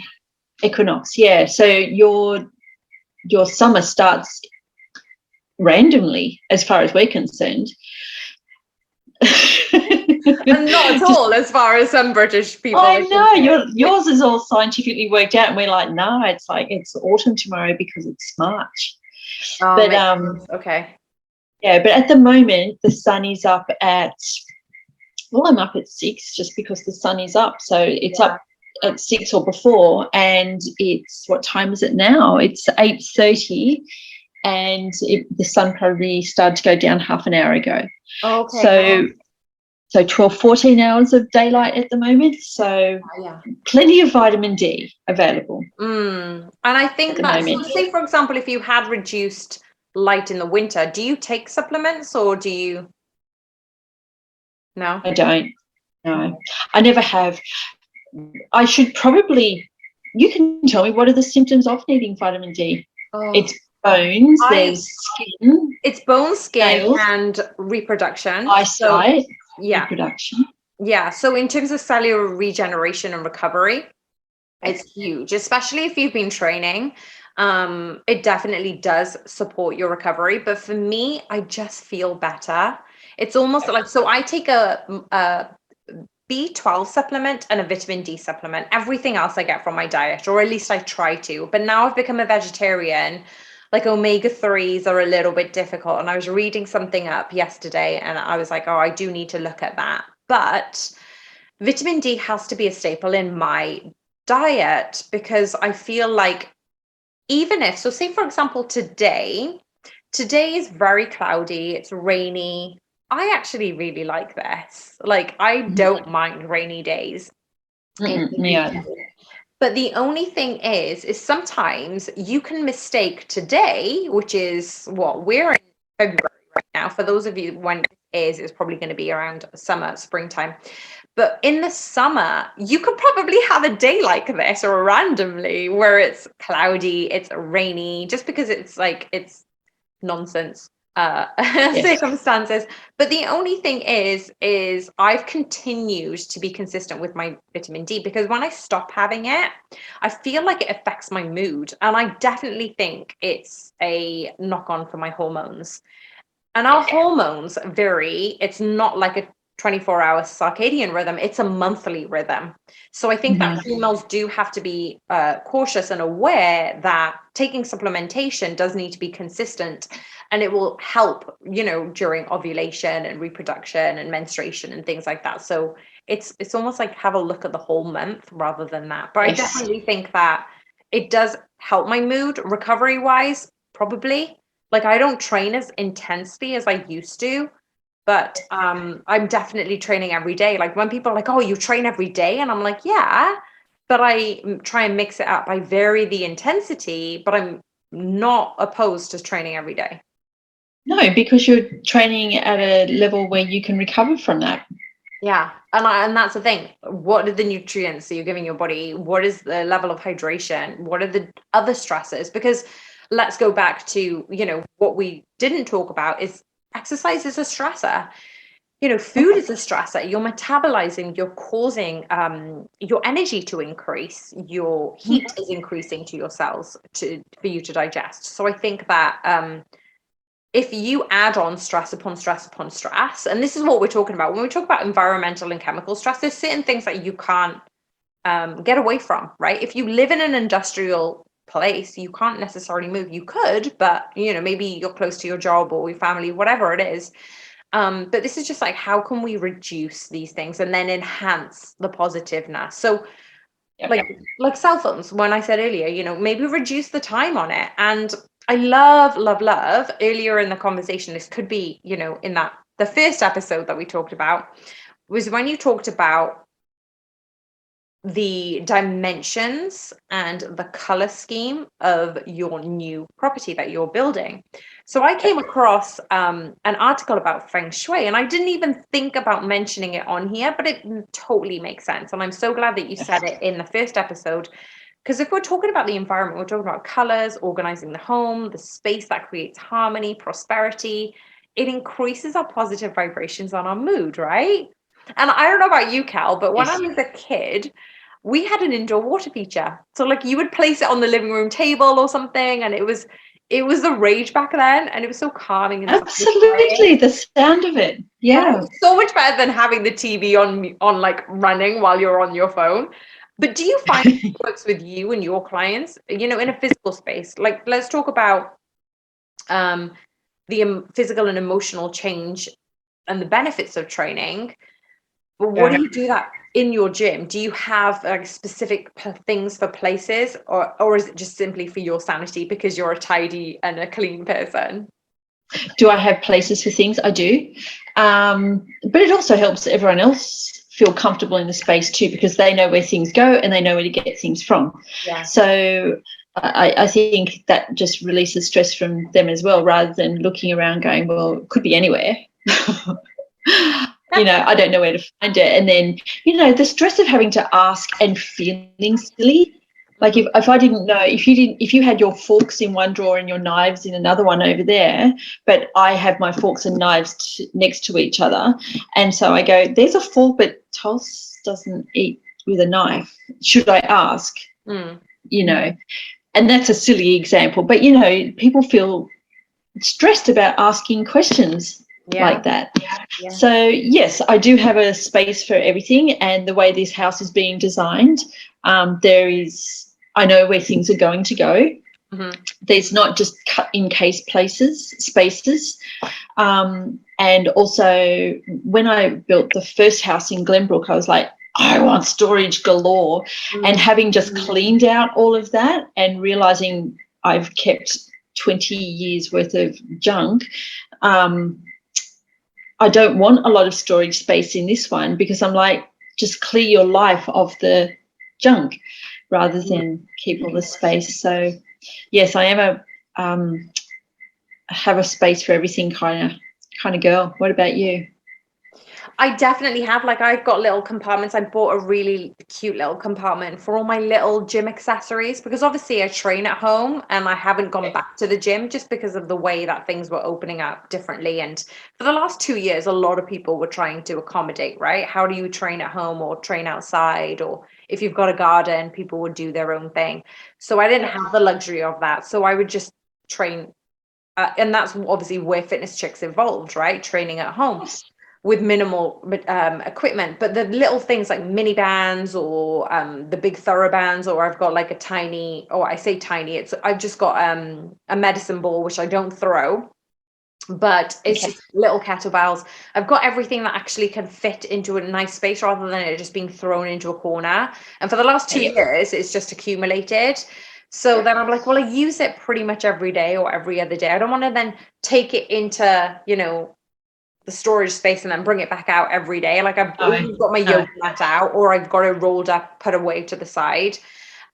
S2: equinox, yeah. So your summer starts randomly as far as we're concerned.
S1: And not at all as far as some British people.
S2: I know, yours is all scientifically worked out, and we're like, no, it's autumn tomorrow because it's March.
S1: But okay.
S2: Yeah, but at the moment the sun is up at, I'm up at 6 just because the sun is up. So it's up at 6 or before, and it's, what time is it now? It's 8:30, and the sun probably started to go down half an hour ago. Okay. So 12, 14 hours of daylight at the moment. So plenty of vitamin D available.
S1: And I think that, so say for example, if you had reduced light in the winter, do you take supplements or do you? No?
S2: I don't. No, I never have. I should probably, you can tell me, what are the symptoms of needing vitamin D? It's bones, there's skin.
S1: It's bone, skin, nails, and reproduction.
S2: Eyesight, reproduction.
S1: Yeah, so in terms of cellular regeneration and recovery, it's huge, especially if you've been training. It definitely does support your recovery. But for me, I just feel better. It's almost like, so I take a B12 supplement and a vitamin D supplement. Everything else I get from my diet, or at least I try to. But now I've become a vegetarian. Like omega-3s are a little bit difficult. And I was reading something up yesterday and I was like, oh, I do need to look at that. But vitamin D has to be a staple in my diet, because I feel like even if, so say for example, today is very cloudy, it's rainy. I actually really like this. Like, I don't mind rainy days.
S2: Yeah.
S1: But the only thing is sometimes you can mistake today, which is what we're in February right now. For those of you, when it is, it's probably going to be around summer, springtime. But in the summer, you could probably have a day like this, or randomly, where it's cloudy, it's rainy, just because it's nonsense circumstances. But the only thing is I've continued to be consistent with my vitamin D, because when I stop having it, I feel like it affects my mood. And I definitely think it's a knock-on for my hormones. And our hormones vary. It's not like a 24-hour circadian rhythm, it's a monthly rhythm. So I think that females do have to be cautious and aware that taking supplementation does need to be consistent, and it will help, during ovulation and reproduction and menstruation and things like that. So it's almost like have a look at the whole month rather than that. But I definitely think that it does help my mood recovery wise, probably. Like, I don't train as intensely as I used to, but I'm definitely training every day. Like, when people are like, oh, you train every day? And I'm like, yeah, but I try and mix it up. I vary the intensity, but I'm not opposed to training every day.
S2: No, because you're training at a level where you can recover from that.
S1: Yeah. And that's the thing. What are the nutrients that you're giving your body? What is the level of hydration? What are the other stressors? Because let's go back to, what we didn't talk about is exercise is a stressor. Food is a stressor. You're metabolizing, you're causing your energy to increase. Your heat is increasing to your cells for you to digest. So I think that if you add on stress upon stress upon stress, and this is what we're talking about when we talk about environmental and chemical stress, there's certain things that you can't get away from, right? If you live in an industrial place, you can't necessarily move. You could, but maybe you're close to your job or your family, whatever it is. But this is just like, how can we reduce these things and then enhance the positiveness? So like cell phones, when I said earlier, maybe reduce the time on it. And I love, love, love earlier in the conversation. This could be, in the first episode that we talked about was when you talked about the dimensions and the color scheme of your new property that you're building. So I came across an article about feng shui, and I didn't even think about mentioning it on here, but it totally makes sense. And I'm so glad that you said it in the first episode, because if we're talking about the environment, we're talking about colors, organizing the home, the space that creates harmony, prosperity. It increases our positive vibrations on our mood, right? And I don't know about you, Cal, but when I was a kid, we had an indoor water feature. So like you would place it on the living room table or something, and it was the rage back then, and it was so calming and
S2: Absolutely, the sound of it. Yeah.
S1: it was so much better than having the TV on like running while you're on your phone. But do you find it works with you and your clients, in a physical space? Like, let's talk about the physical and emotional change and the benefits of training. But what do you do that in your gym? Do you have like specific things for places, or is it just simply for your sanity because you're a tidy and a clean person?
S2: Do I have places for things? I do. But it also helps everyone else feel comfortable in the space too, because they know where things go and they know where to get things from.
S1: Yeah.
S2: So I think that just releases stress from them as well, rather than looking around going, well, it could be anywhere. I don't know where to find it. And then, the stress of having to ask and feeling silly. Like if I didn't know, if you had your forks in one drawer and your knives in another one over there, but I have my forks and knives next to each other, and so I go, there's a fork, but Tuls doesn't eat with a knife. Should I ask? And that's a silly example, but people feel stressed about asking questions like that.
S1: Yeah.
S2: So yes, I do have a space for everything, and the way this house is being designed, I know where things are going to go. Mm-hmm. There's not just cut in case spaces. And also when I built the first house in Glenbrook, I was like, I want storage galore. Mm-hmm. And having just cleaned out all of that and realizing I've kept 20 years worth of junk, I don't want a lot of storage space in this one, because I'm like, just clear your life of the junk rather than keep all the space. So yes, I am have a space for everything kind of girl. What about you?
S1: I definitely have. Like, I've got little compartments. I bought a really cute little compartment for all my little gym accessories, because obviously I train at home and I haven't gone back to the gym just because of the way that things were opening up differently. And for the last 2 years, a lot of people were trying to accommodate, right? How do you train at home or train outside? Or if you've got a garden, people would do their own thing. So I didn't have the luxury of that. So I would just train. And that's obviously where Fitness Chicks evolved, right? Training at home with minimal equipment. But the little things like mini bands or the big thorough bands, or I've got like a tiny, or I say tiny, I've just got a medicine ball, which I don't throw, but it's just little kettlebells. I've got everything that actually can fit into a nice space rather than it just being thrown into a corner. And for the last 2 years, it's just accumulated. So then I'm like, well, I use it pretty much every day or every other day. I don't want to then take it into, the storage space and then bring it back out every day. Like, I've always got my yoga mat out, or I've got it rolled up, put away to the side.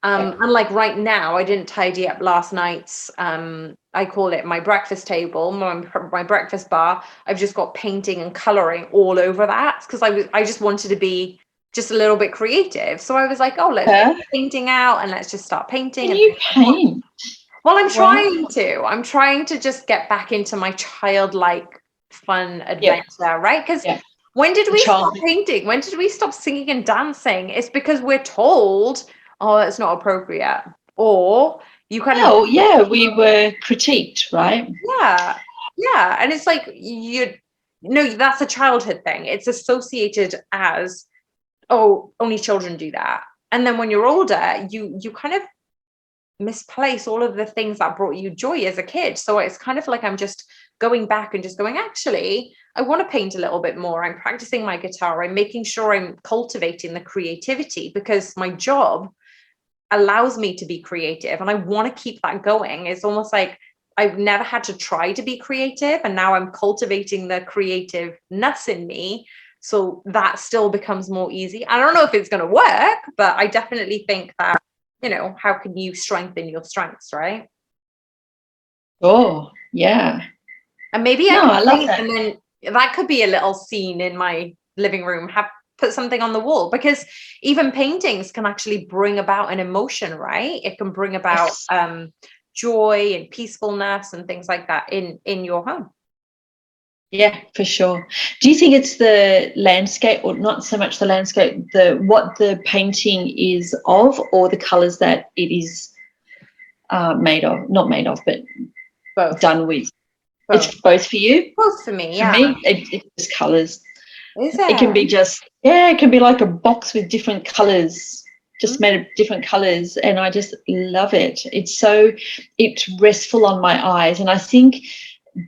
S1: And like right now, I didn't tidy up last night's, I call it my breakfast table, my breakfast bar. I've just got painting and coloring all over that, because I just wanted to be just a little bit creative. So I was like, oh, let's get painting out and let's just start painting.
S2: Can you paint?
S1: Well, I'm trying to just get back into my childlike fun adventure, right? Because when did we stop painting? When did we stop singing and dancing? It's because we're told, oh, it's not appropriate, or you kind of
S2: we were critiqued, right?
S1: Yeah, and it's like, that's a childhood thing. It's associated as, oh, only children do that. And then when you're older, you kind of misplace all of the things that brought you joy as a kid. So it's kind of like I'm just going back and just going, actually, I want to paint a little bit more. I'm practicing my guitar. I'm making sure I'm cultivating the creativity, because my job allows me to be creative and I want to keep that going. It's almost like I've never had to try to be creative, and now I'm cultivating the creativeness in me. So that still becomes more easy. I don't know if it's going to work, but I definitely think that, how can you strengthen your strengths, right?
S2: Oh, yeah.
S1: And maybe
S2: I love that.
S1: And then that could be a little scene in my living room, put something on the wall, because even paintings can actually bring about an emotion, right? It can bring about joy and peacefulness and things like that in your home.
S2: Yeah, for sure. Do you think it's the landscape, or not so much the landscape, what the painting is of, or the colors that it is made of? Not made of, but
S1: both.
S2: Done with.
S1: Both.
S2: It's both for you?
S1: Both for me, yeah.
S2: For me, it's just colors.
S1: Is it?
S2: It can be it can be like a box with different colors, just made of different colors, and I just love it. It's restful on my eyes, and I think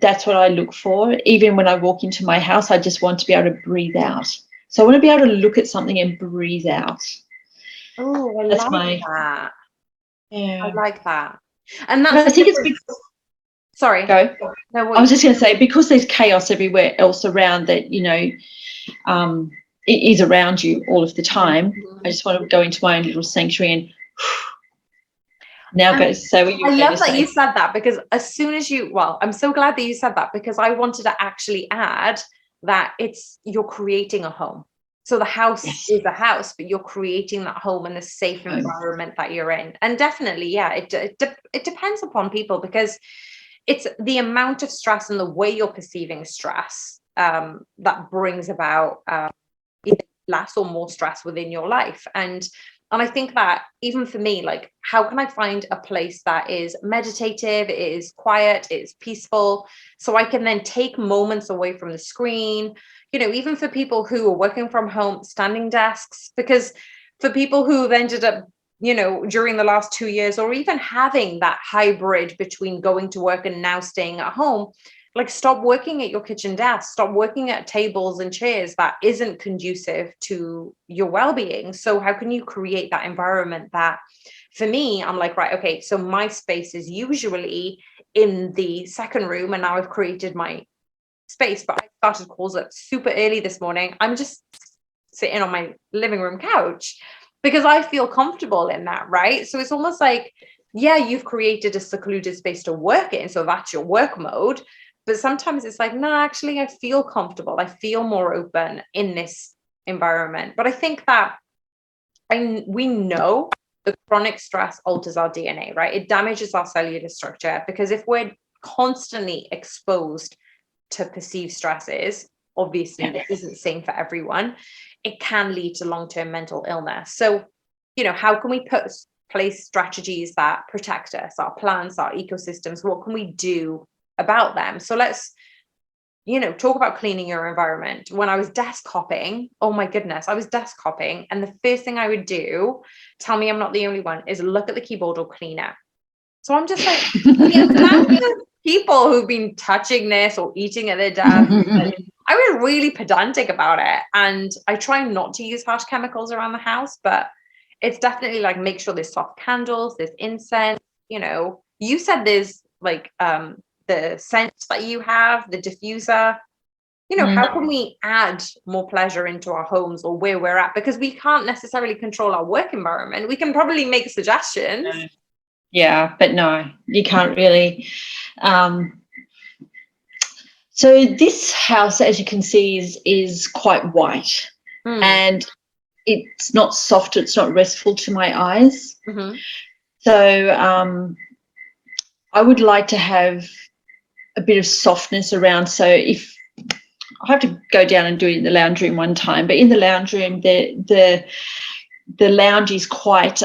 S2: that's what I look for. Even when I walk into my house, I just want to be able to breathe out. So I want to be able to look at something and breathe out.
S1: Oh, I like that.
S2: Yeah.
S1: I like that. And that's,
S2: I think it's because,
S1: sorry.
S2: Go.
S1: No,
S2: I was just going to say, because there's chaos everywhere else around that, it is around you all of the time. I just want to go into my own little sanctuary and now go say what you were going to say.
S1: I love that you said that, because as soon as I'm so glad that you said that, because I wanted to actually add that you're creating a home. So the house is a house, but you're creating that home and the safe environment that you're in. And definitely, yeah, it depends upon people, because it's the amount of stress and the way you're perceiving stress that brings about either less or more stress within your life. And I think that even for me, like, how can I find a place that is meditative, it is quiet, it's peaceful, so I can then take moments away from the screen, even for people who are working from home, standing desks, because for people who've ended up, during the last 2 years, or even having that hybrid between going to work and now staying at home, like, stop working at your kitchen desk, stop working at tables and chairs that isn't conducive to your well-being. So how can you create that environment that, for me, I'm like, right, okay, so my space is usually in the second room, and now I've created my space, but I started calls up super early this morning. I'm just sitting on my living room couch because I feel comfortable in that, right? So it's almost like, yeah, you've created a secluded space to work in, so that's your work mode. But sometimes it's like, no, actually, I feel comfortable. I feel more open in this environment. But I think that we know that chronic stress alters our DNA, right? It damages our cellular structure, because if we're constantly exposed to perceived stresses, obviously this isn't the same for everyone, it can lead to long-term mental illness. So, how can we place strategies that protect us, our plants, our ecosystems? What can we do about them? So let's talk about cleaning your environment. When I was desk hopping, oh my goodness, I was desk hopping, and the first thing I would do, tell me I'm not the only one, is look at the keyboard or clean it. So I'm just like, the amount of people who've been touching this or eating at their desk, I was really pedantic about it, and I try not to use harsh chemicals around the house, but it's definitely like, make sure there's soft candles, there's incense. You said there's like the scents that you have, the diffuser. How can we add more pleasure into our homes or where we're at? Because we can't necessarily control our work environment. We can probably make suggestions.
S2: Yeah, but no, you can't really. So this house, as you can see, is quite white, and it's not soft. It's not restful to my eyes. So I would like to have a bit of softness around. So if I have to go down and do it in the lounge room one time, but in the lounge room, the lounge is quite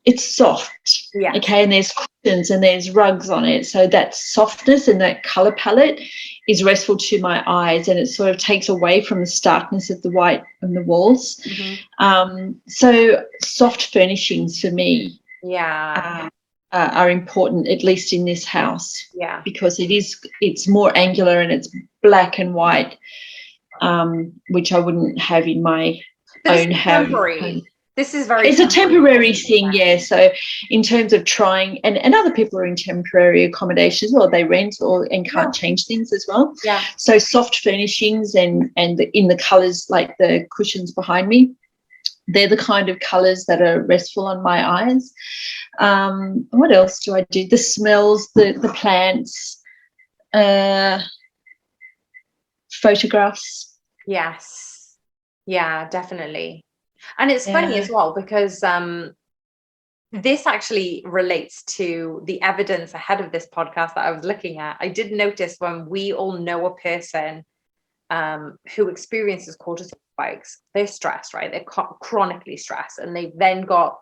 S2: it's soft, okay, and there's cushions and there's rugs on it, so that softness and that color palette is restful to my eyes, and it sort of takes away from the starkness of the white on the walls. So soft furnishings for me are important, at least in this house, because it's more angular and it's black and white, which I wouldn't have in my own house.
S1: This is very.
S2: It's a temporary thing, yeah. So in terms of trying, and other people are in temporary accommodations, or they rent and can't change things as well.
S1: Yeah.
S2: So soft furnishings and in the colours, like the cushions behind me, they're the kind of colours that are restful on my eyes. What else do I do? The smells, the plants, photographs.
S1: Yes. Yeah, definitely. And it's funny as well, because this actually relates to the evidence ahead of this podcast that I was looking at. I did notice when we all know a person who experiences cortisol spikes, they're stressed, right? They're chronically stressed, and they've then got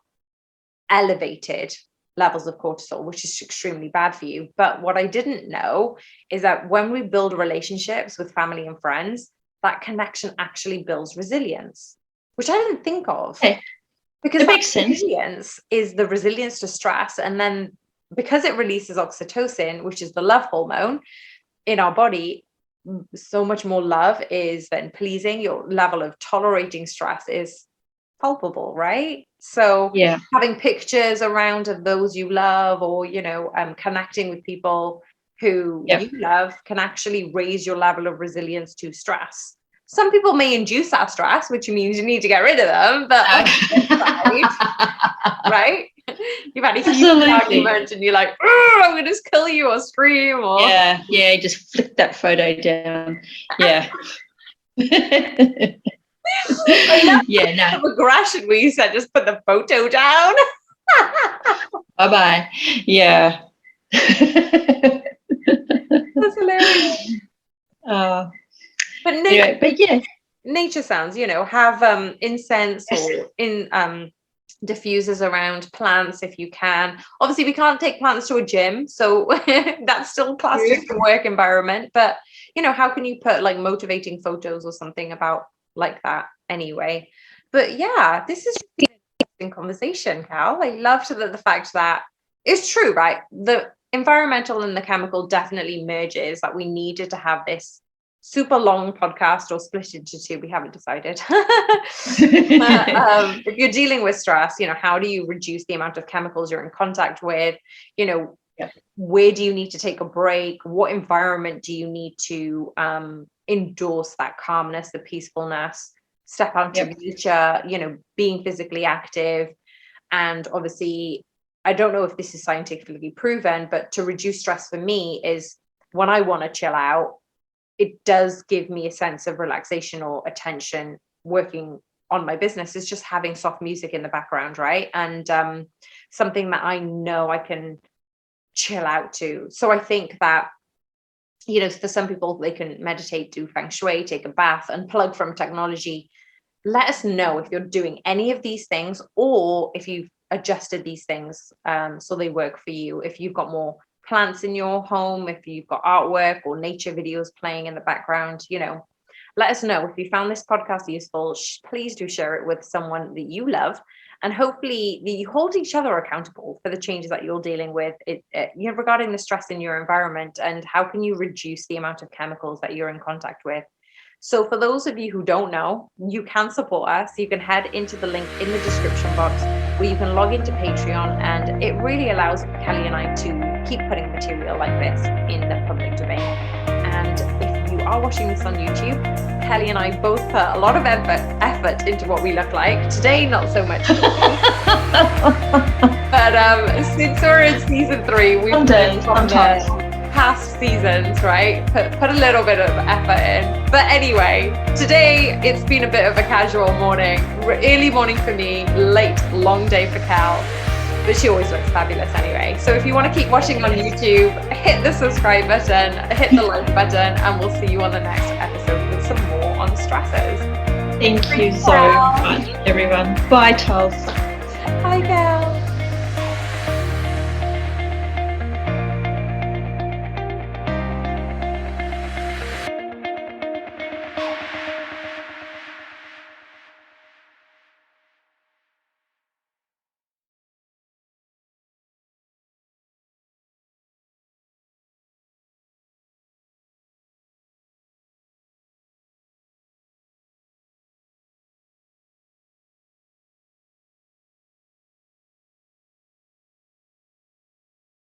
S1: elevated levels of cortisol, which is extremely bad for you. But what I didn't know is that when we build relationships with family and friends, that connection actually builds resilience, which I didn't think of. Because
S2: it makes sense.
S1: Resilience is the resilience to stress. And then because it releases oxytocin, which is the love hormone in our body, so much more love is then pleasing. Your level of tolerating stress is palpable, right? So having pictures around of those you love, or, connecting with people who you love can actually raise your level of resilience to stress. Some people may induce that stress, which means you need to get rid of them. But on the side, right? You've had a huge argument and you're like, I'm going to just kill you or scream. Or
S2: just flick that photo down. Yeah.
S1: Aggression where you said just put the photo down.
S2: Bye-bye. Yeah.
S1: That's hilarious. But nature sounds, have incense or diffusers around plants if you can. Obviously, we can't take plants to a gym, so that's still classed as a work environment. But how can you put like motivating photos or something about like that anyway? But yeah, this is an interesting conversation, Cal. I loved the fact that it's true, right? The environmental and the chemical definitely merges. That we needed to have this super long podcast, or split into two, we haven't decided. If you're dealing with stress, how do you reduce the amount of chemicals you're in contact with? Where do you need to take a break? What environment do you need to endorse that calmness, the peacefulness, step out into nature, being physically active? And obviously, I don't know if this is scientifically proven, but to reduce stress for me is when I want to chill out, it does give me a sense of relaxation or attention. Working on my business is just having soft music in the background, right? And something that I know I can chill out to. So I think that, for some people, they can meditate, do feng shui, take a bath, unplug from technology. Let us know if you're doing any of these things, or if you've adjusted these things so they work for you. If you've got more plants in your home, if you've got artwork or nature videos playing in the background, let us know. If you found this podcast useful, please do share it with someone that you love, and hopefully you hold each other accountable for the changes that you're dealing with regarding the stress in your environment, and how can you reduce the amount of chemicals that you're in contact with. So for those of you who don't know, you can support us. You can head into the link in the description box where you can log into Patreon, and it really allows Kelly and I to keep putting material like this in the public domain. And if you are watching this on YouTube, Kelly and I both put a lot of effort into what we look like. Today, not so much. But since we're in season 3, we've done past seasons, right? Put a little bit of effort in. But anyway, today it's been a bit of a casual morning, early morning for me, late, long day for Cal. But she always looks fabulous anyway. So if you want to keep watching on YouTube, hit the subscribe button, hit the like button, and we'll see you on the next episode with some more on stressors.
S2: Thank you so much, everyone. Bye, Tuls.
S1: Bye, Cal.